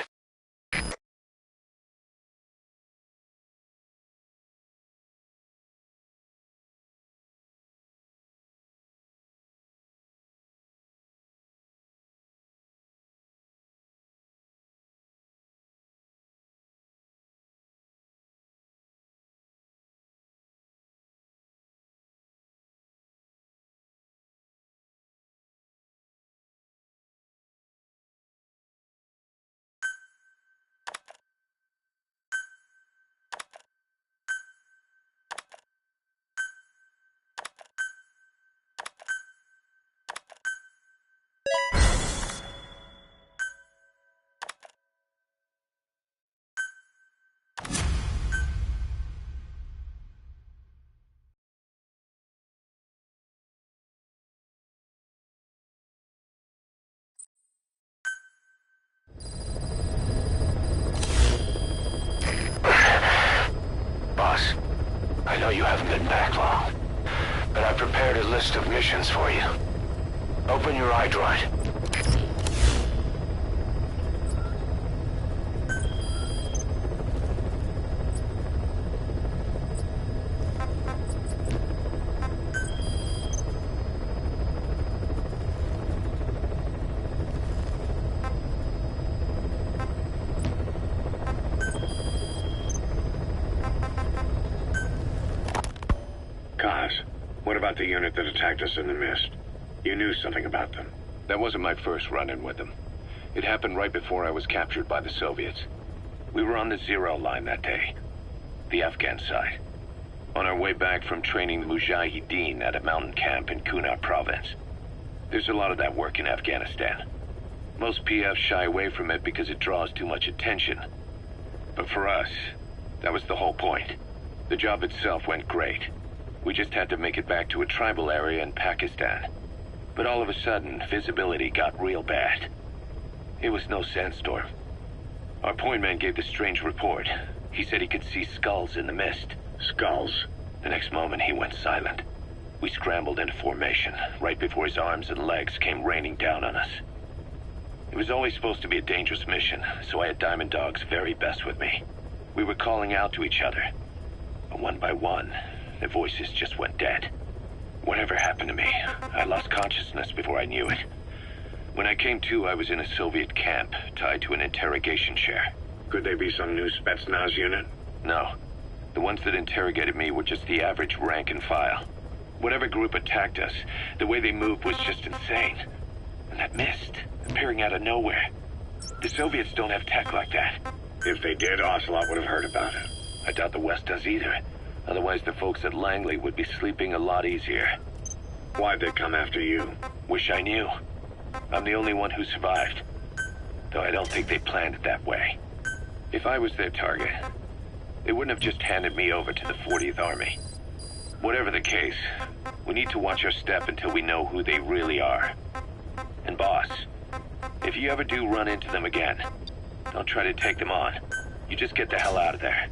Boss, I know you haven't been back long, but I prepared a list of missions for you. Open your iDroid. What about the unit that attacked us in the mist? You knew something about them. That wasn't my first run-in with them. It happened right before I was captured by the Soviets. We were on the zero line that day, the Afghan side, on our way back from training the Mujahideen at a mountain camp in Kunar province. There's a lot of that work in Afghanistan. Most PFs shy away from it because it draws too much attention. But for us, that was the whole point. The job itself went great. We just had to make it back to a tribal area in Pakistan. But all of a sudden, visibility got real bad. It was no sandstorm. Our point man gave the strange report. He said he could see skulls in the mist. Skulls? The next moment, he went silent. We scrambled into formation, right before his arms and legs came raining down on us. It was always supposed to be a dangerous mission, so I had Diamond Dog's very best with me. We were calling out to each other. But one by one, their voices just went dead. Whatever happened to me, I lost consciousness before I knew it. When I came to, I was in a Soviet camp, tied to an interrogation chair. Could they be some new Spetsnaz unit? No. The ones that interrogated me were just the average rank and file. Whatever group attacked us, the way they moved was just insane. And that mist, appearing out of nowhere. The Soviets don't have tech like that. If they did, Ocelot would have heard about it. I doubt the West does either. Otherwise, the folks at Langley would be sleeping a lot easier. Why'd they come after you? Wish I knew. I'm the only one who survived. Though I don't think they planned it that way. If I was their target, they wouldn't have just handed me over to the 40th Army. Whatever the case, we need to watch our step until we know who they really are. And boss, if you ever do run into them again, don't try to take them on. You just get the hell out of there.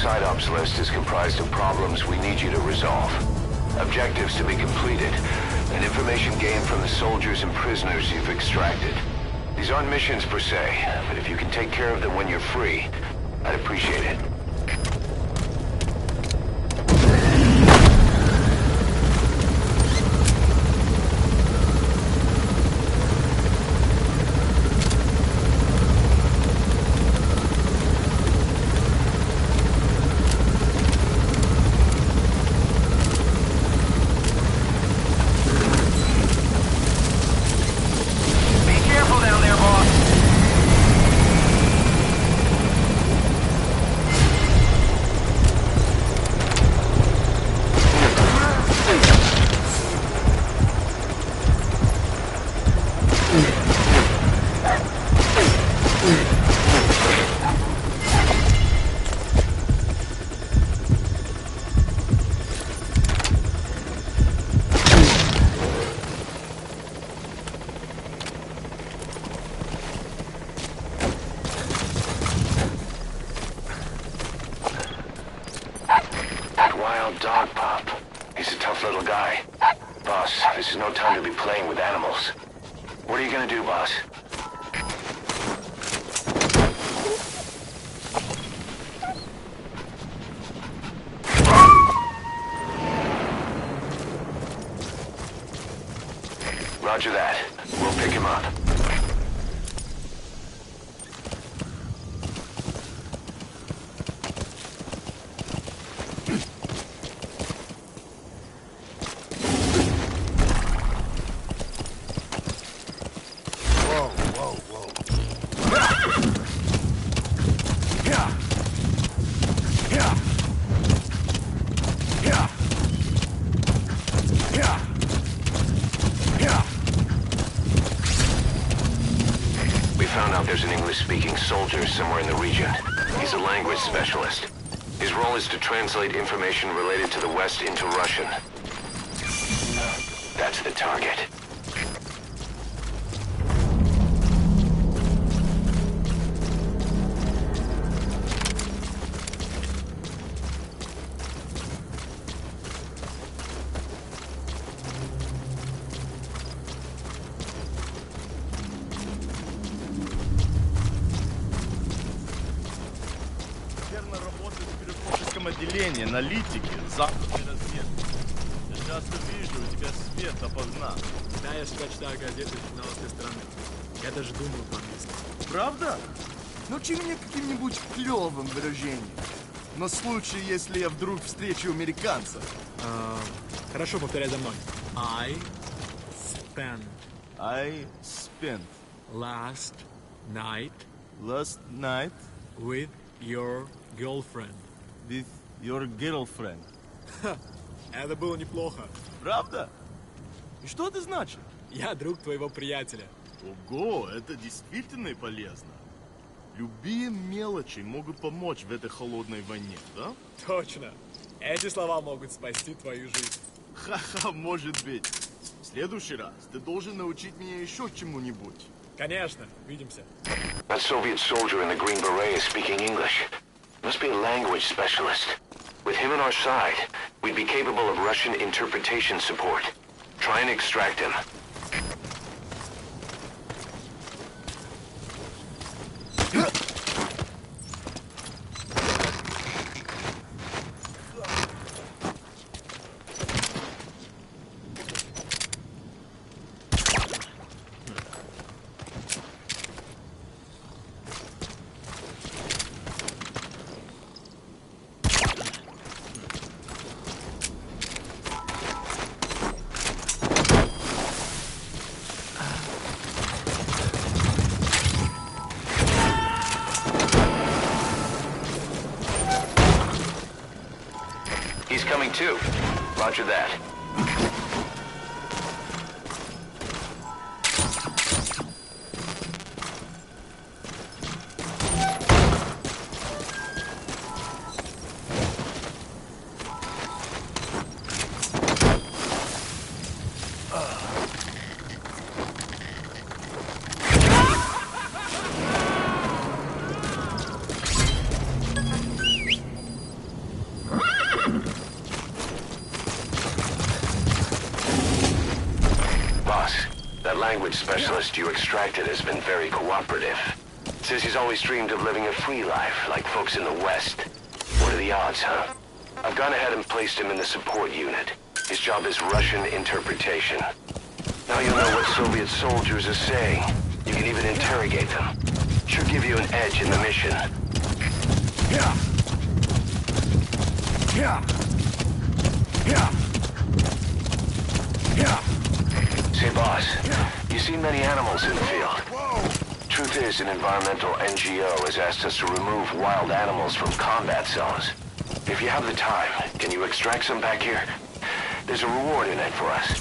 side ops list is comprised of problems we need you to resolve. Objectives to be completed, and information gained from the soldiers and prisoners you've extracted. These aren't missions per se, but if you can take care of them when you're free, I'd appreciate it. Dog pup. He's a tough little guy. Boss, this is no time to be playing with animals. What are you gonna do, boss? Roger that. We'll pick him up. There's an English-speaking soldier somewhere in the region. He's a language specialist. His role is to translate information related to the West into Russian. That's the target. Отделение, аналитики, западной разведки. Я часто вижу, у тебя свет опознан. Да, я всегда читаю газеты и журналы с той стороны. Я даже думаю по-английски. Правда? Научи меня каким-нибудь клевым выражением. На случай, если я вдруг встречу американца. Хорошо, повторяй за мной. I spent last night with your girlfriend. With your girlfriend. Ха, это было неплохо. Правда? И что это значит? Я друг твоего приятеля. Ого, это действительно и полезно. Любые мелочи могут помочь в этой холодной войне, да? Точно. Эти слова могут спасти твою жизнь. Ха-ха, может быть. В следующий раз ты должен научить меня еще чему-нибудь. Конечно, увидимся. That Soviet soldier in the green beret is speaking English. Must be a language specialist. With him on our side, we'd be capable of Russian interpretation support. Try and extract him. He's coming too. Roger that. That language specialist you extracted has been very cooperative. Says he's always dreamed of living a free life, like folks in the West. What are the odds, huh? I've gone ahead and placed him in the support unit. His job is Russian interpretation. Now you'll know what Soviet soldiers are saying. You can even interrogate them. Should give you an edge in the mission. Yeah. Yeah. Yeah. Yeah. Say, boss, you see many animals in the field. Truth is, an environmental NGO has asked us to remove wild animals from combat zones. If you have the time, can you extract some back here? There's a reward in it for us.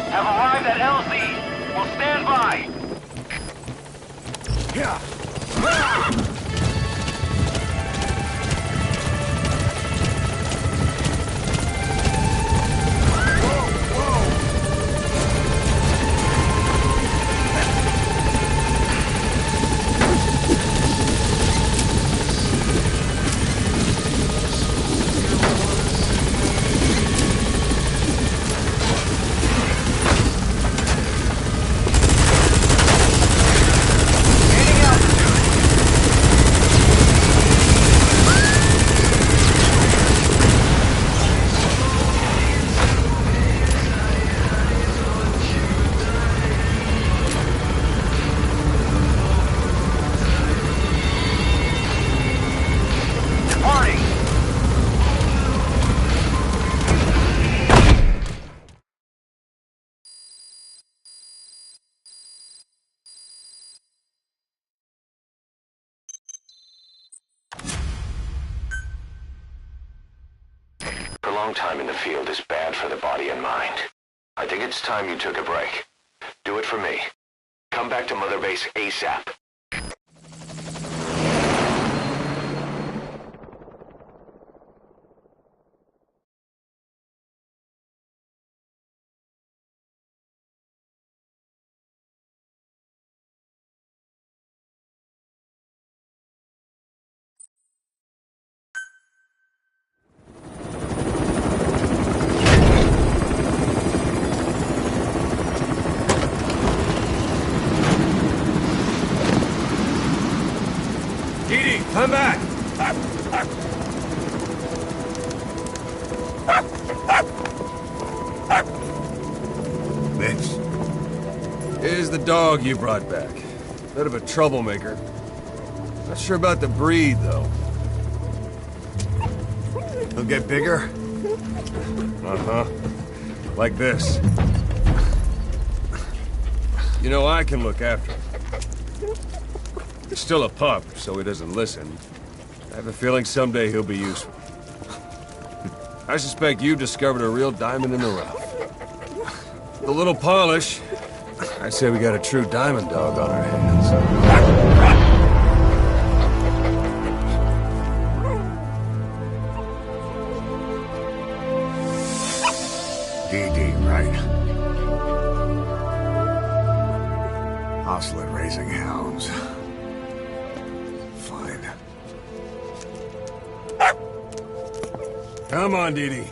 Have arrived at LZ. Will stand by. Yeah. A long time in the field is bad for the body and mind. I think it's time you took a break. Do it for me. Come back to Mother Base ASAP. Come back! Mitch. Here's the dog you brought back. Bit of a troublemaker. Not sure about the breed, though. He'll get bigger? Uh-huh. Like this. You know, I can look after him. He's still a pup, so he doesn't listen. I have a feeling someday he'll be useful. I suspect you discovered a real diamond in the rough. With a little polish, I'd say we got a true diamond dog on our hands. DD, right? Hustler raising hounds. Fine. Come on, Dee.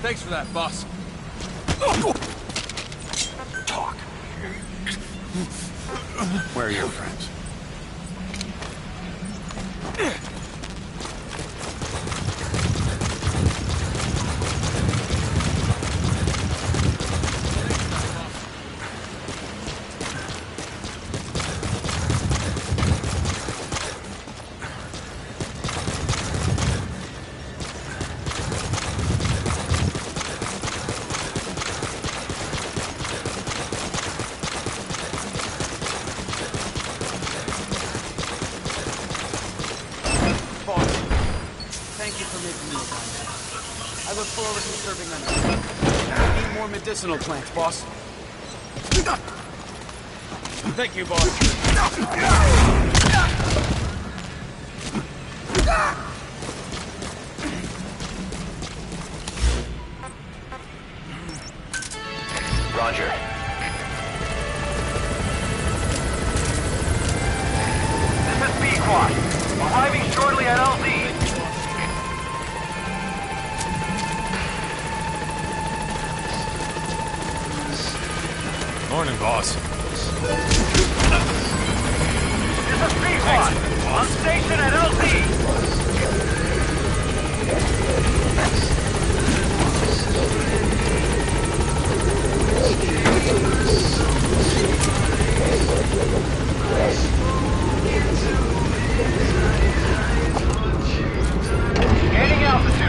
Thanks for that, boss. Talk. Where are your friends? I look forward to serving under you. I need more medicinal plants, boss. Thank you, boss. Roger. This is B-Quad. Arriving shortly at LZ. Morning, boss. This is B-Quad. On station at LZ. Gaining altitude.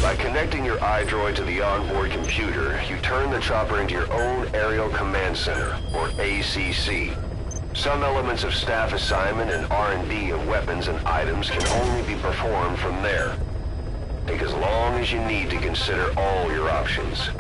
By connecting your iDroid to the onboard computer, you turn the chopper into your own Aerial Command Center, or ACC. Some elements of staff assignment and R&D of weapons and items can only be performed from there. Take as long as you need to consider all your options.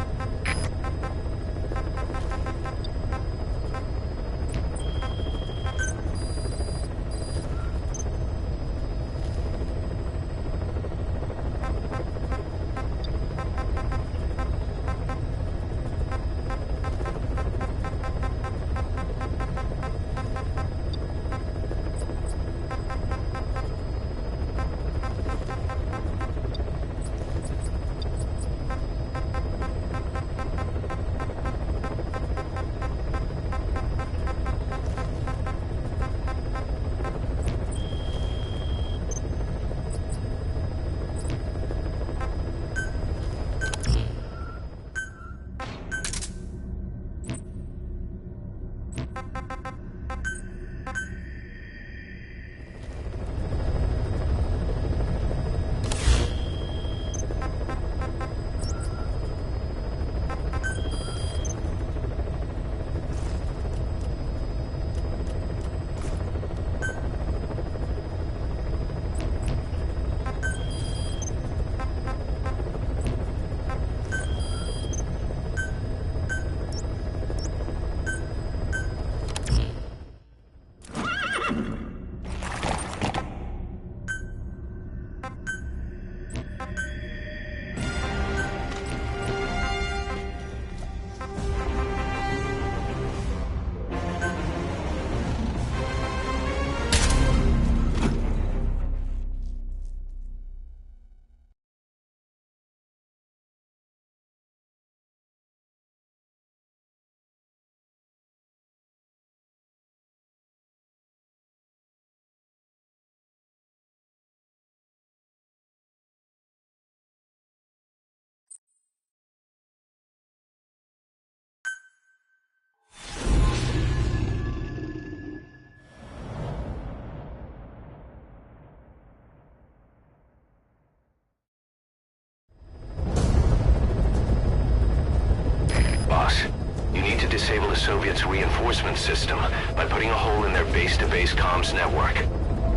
Soviets' reinforcement system by putting a hole in their base-to-base comms network.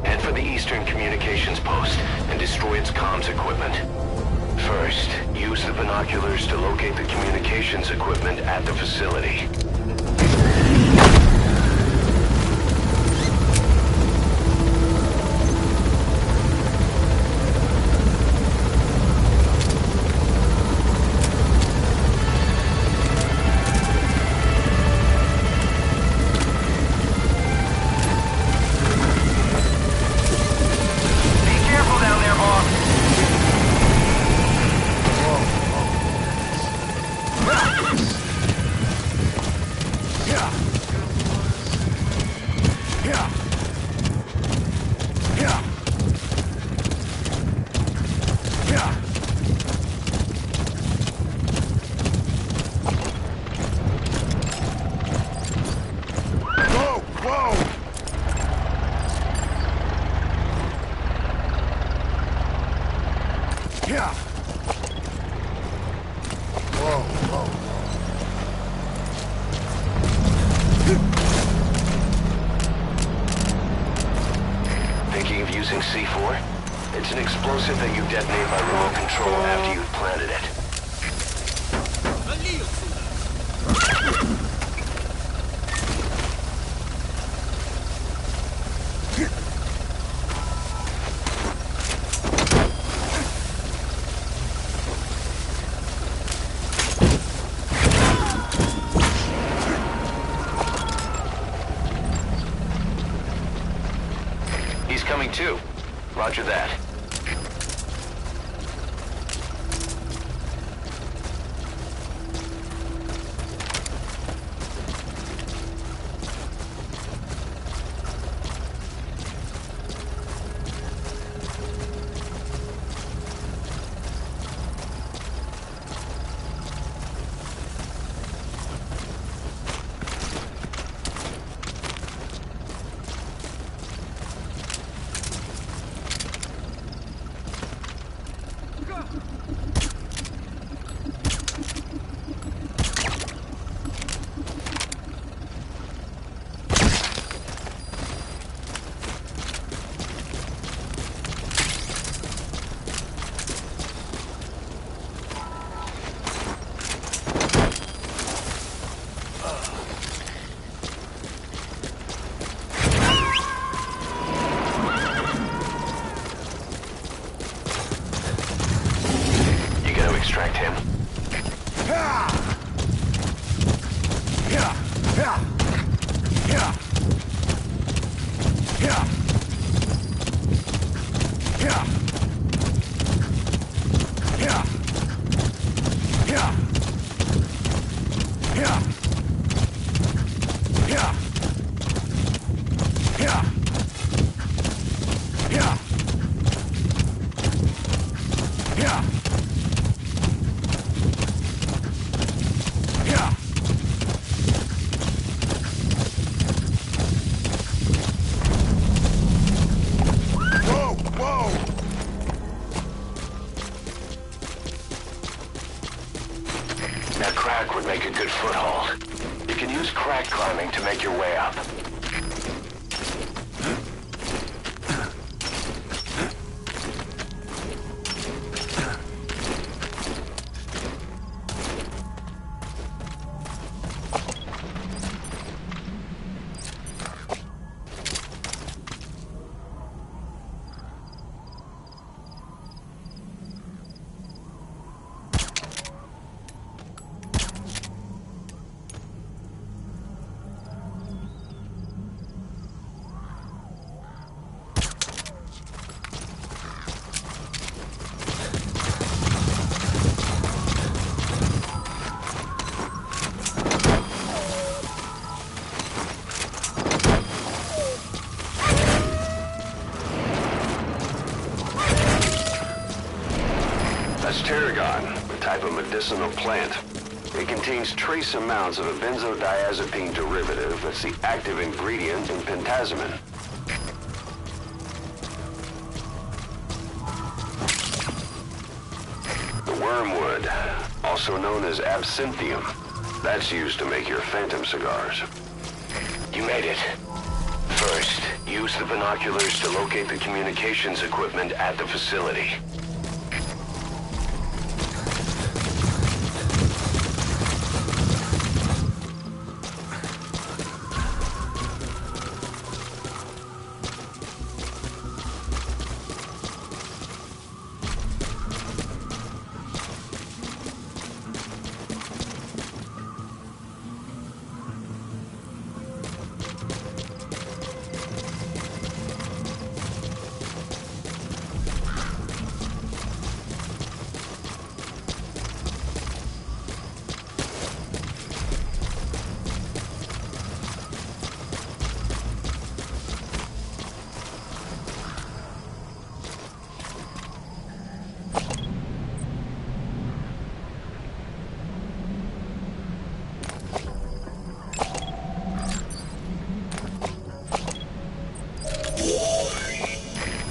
Head for the eastern communications post and destroy its comms equipment. First, use the binoculars to locate the communications equipment at the facility. Thinking of using C4? It's an explosive that you detonate by remote control after you've planted it. He's coming too. Roger that. Extract him. That crack would make a good foothold. You can use crack climbing to make your way up. That's tarragon, a type of medicinal plant. It contains trace amounts of a benzodiazepine derivative that's the active ingredient in pentazimine. The wormwood, also known as absinthium, That's used to make your phantom cigars. You made it. First, use the binoculars to locate the communications equipment at the facility.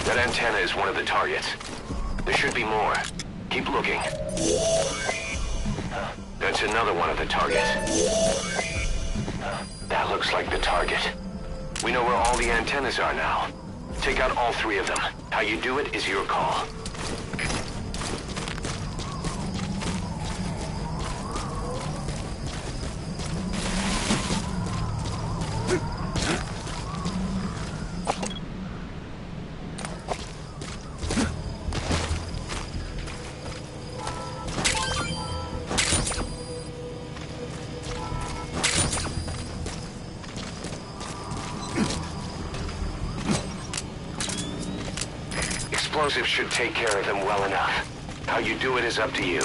That antenna is one of the targets. There should be more. Keep looking. That's another one of the targets. That looks like the target. We know where all the antennas are now. Take out all three of them. How you do it is your call. Explosives should take care of them well enough. How you do it is up to you.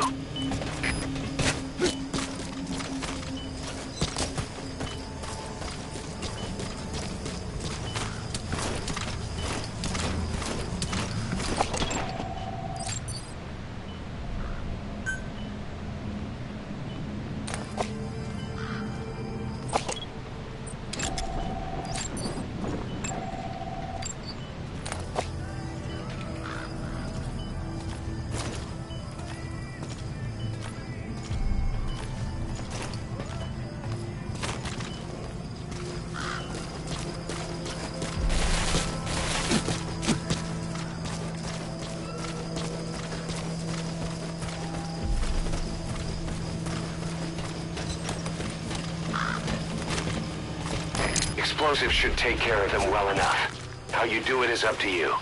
Explosives should take care of them well enough. How you do it is up to you.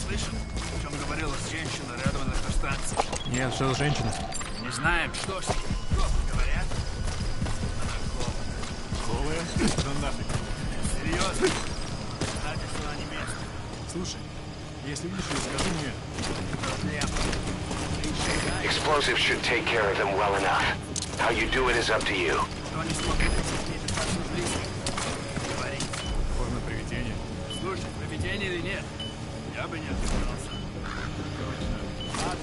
Слышал, о чем говорила женщина рядом от электростанции? Нет, что за женщина? Не знаем, что с ней. Говорят, Голая? Да нафиг. серьезно. Кстати, что они местные. Слушай, если видишь ее, скажи мне. Explosives should take care of them well enough. How you do it is up to you. Кто не смотрит, не достаточно близко. Говори. Форма привидения. Слушай, привидение или нет, я бы не отказался. Точно. Ладно.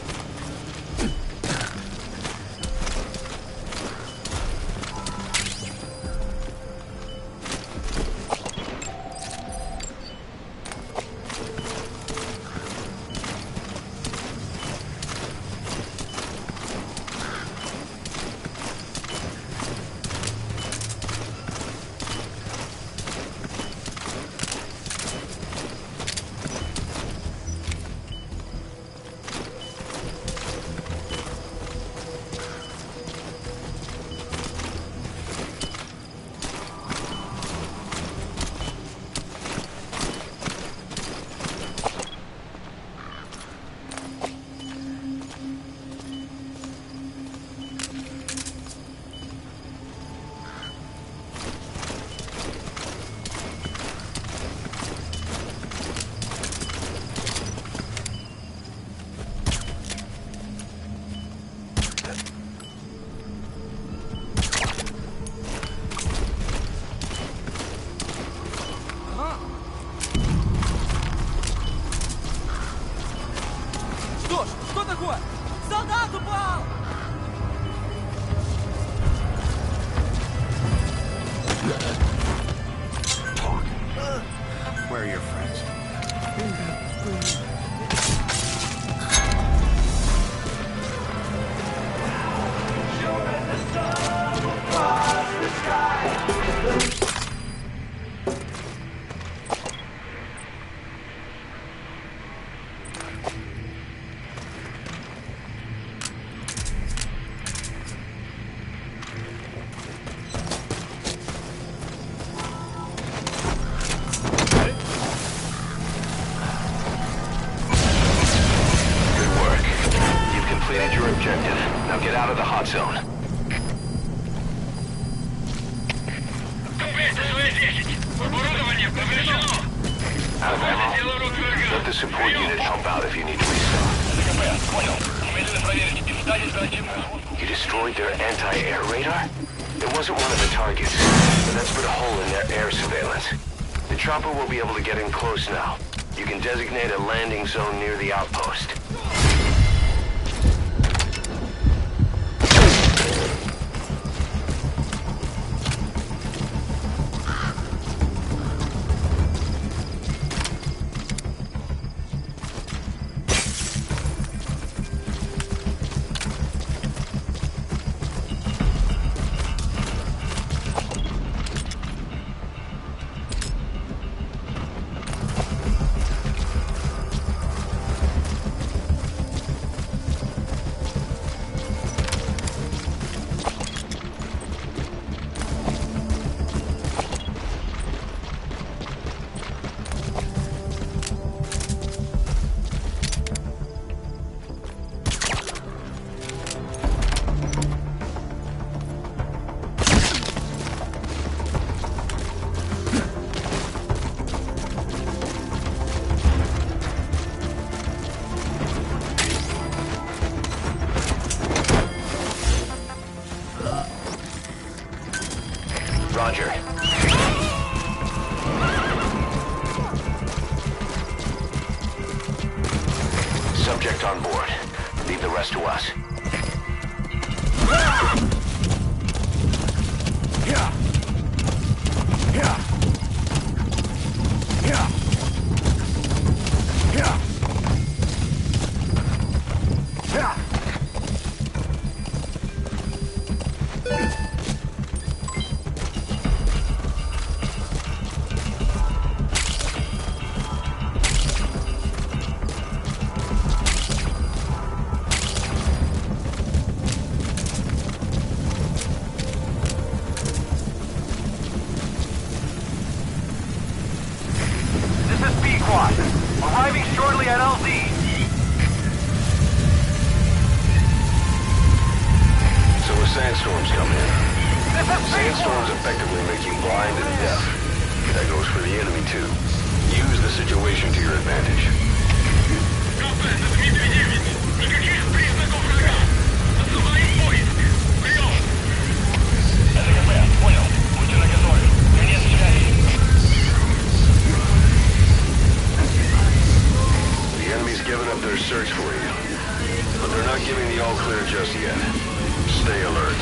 Что ж, что такое? Солдат упал! Talk. Where are your friends? Your objective. Now get out of the hot zone. Out of ammo? Let the support unit help out if you need to restock. You destroyed their anti-air radar? It wasn't one of the targets, but that's put a hole in their air surveillance. The chopper will be able to get in close now. You can designate a landing zone near the outpost. Roger. Subject on board. Leave the rest to us. Arriving shortly at LZ. So a sandstorm's coming in. Sandstorms effectively make you blind and deaf. That goes for the enemy too. Use the situation to your advantage. КП, это Дмитрий 9. Никаких признаков врага. Отзываем поиск. Прием. Это КП, понял. Будьте наготове. Конец связи. The enemy's given up their search for you, but they're not giving the all clear just yet. Stay alert.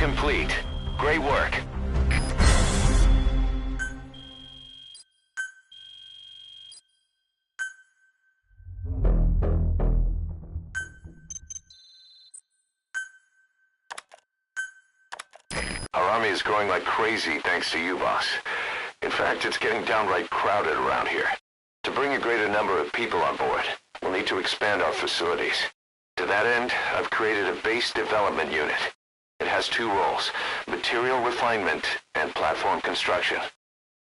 complete. Great work. Our army is growing like crazy thanks to you, boss. In fact, it's getting downright crowded around here. To bring a greater number of people on board, we'll need to expand our facilities. To that end, I've created a base development unit. It has two roles, material refinement and platform construction.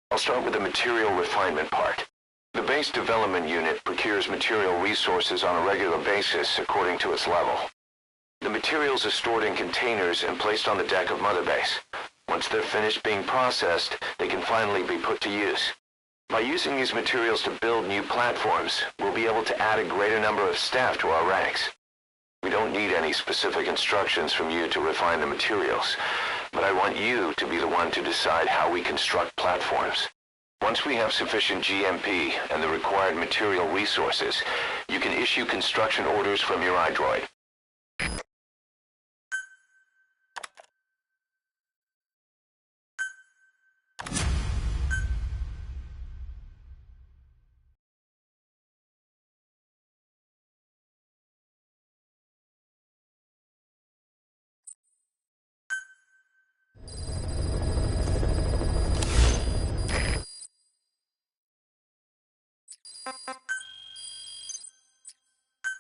I'll start with the material refinement part. The base development unit procures material resources on a regular basis according to its level. The materials are stored in containers and placed on the deck of Mother Base. Once they're finished being processed, they can finally be put to use. By using these materials to build new platforms, we'll be able to add a greater number of staff to our ranks. We don't need any specific instructions from you to refine the materials, but I want you to be the one to decide how we construct platforms. Once we have sufficient GMP and the required material resources, you can issue construction orders from your iDroid.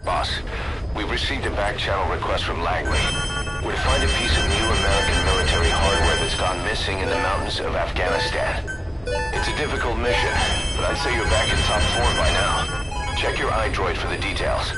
Boss, we've received a back-channel request from Langley. We're to find a piece of new American military hardware that's gone missing in the mountains of Afghanistan. It's a difficult mission, but I'd say you're back in top form by now. Check your iDroid for the details.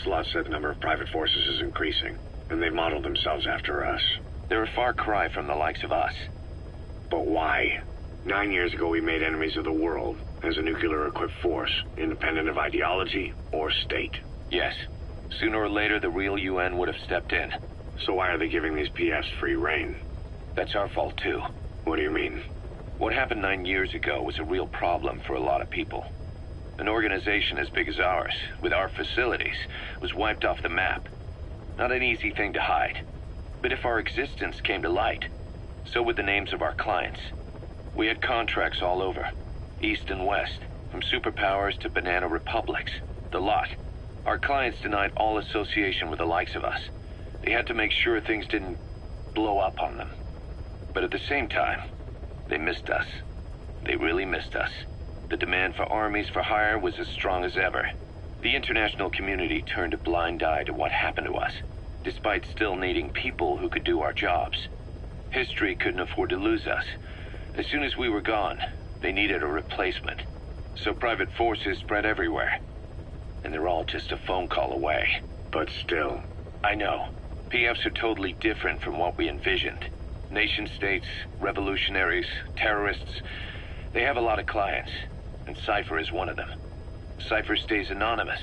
Slot said the number of private forces is increasing, and they modeled themselves after us. They're a far cry from the likes of us. But why? 9 years ago we made enemies of the world as a nuclear-equipped force, independent of ideology or state. Yes. Sooner or later, the real UN would have stepped in. So why are they giving these PFs free rein? That's our fault, too. What do you mean? What happened 9 years ago was a real problem for a lot of people. An organization as big as ours, with our facilities, was wiped off the map. Not an easy thing to hide. But if our existence came to light, so would the names of our clients. We had contracts all over, east and west, from superpowers to banana republics, the lot. Our clients denied all association with the likes of us. They had to make sure things didn't blow up on them. But at the same time, they missed us. They really missed us. The demand for armies for hire was as strong as ever. The international community turned a blind eye to what happened to us, despite still needing people who could do our jobs. History couldn't afford to lose us. As soon as we were gone, they needed a replacement. So private forces spread everywhere. And they're all just a phone call away. But still. I know. PFs are totally different from what we envisioned. Nation-states, revolutionaries, terrorists. They have a lot of clients, and Cypher is one of them. Cypher stays anonymous,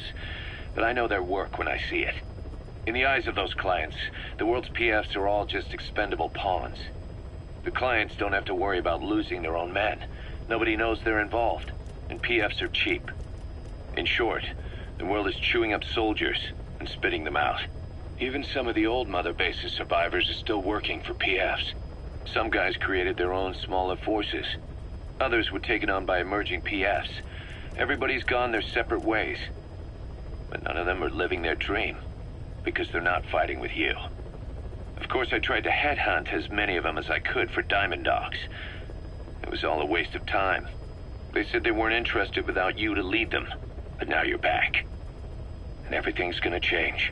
but I know their work when I see it. In the eyes of those clients, the world's PFs are all just expendable pawns. The clients don't have to worry about losing their own men. Nobody knows they're involved, and PFs are cheap. In short, the world is chewing up soldiers and spitting them out. Even some of the old Mother Base's survivors are still working for PFs. Some guys created their own smaller forces. Others were taken on by emerging PFs. Everybody's gone their separate ways. But none of them are living their dream, because they're not fighting with you. Of course, I tried to headhunt as many of them as I could for Diamond Dogs. It was all a waste of time. They said they weren't interested without you to lead them, but now you're back. And everything's gonna change.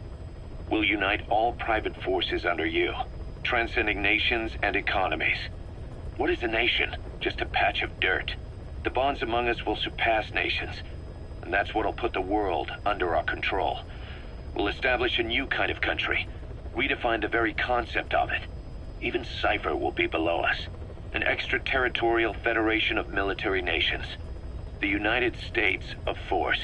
We'll unite all private forces under you, transcending nations and economies. What is a nation? Just a patch of dirt. The bonds among us will surpass nations, and that's what'll put the world under our control. We'll establish a new kind of country, redefine the very concept of it. Even Cypher will be below us, an extraterritorial federation of military nations. The United States of Force.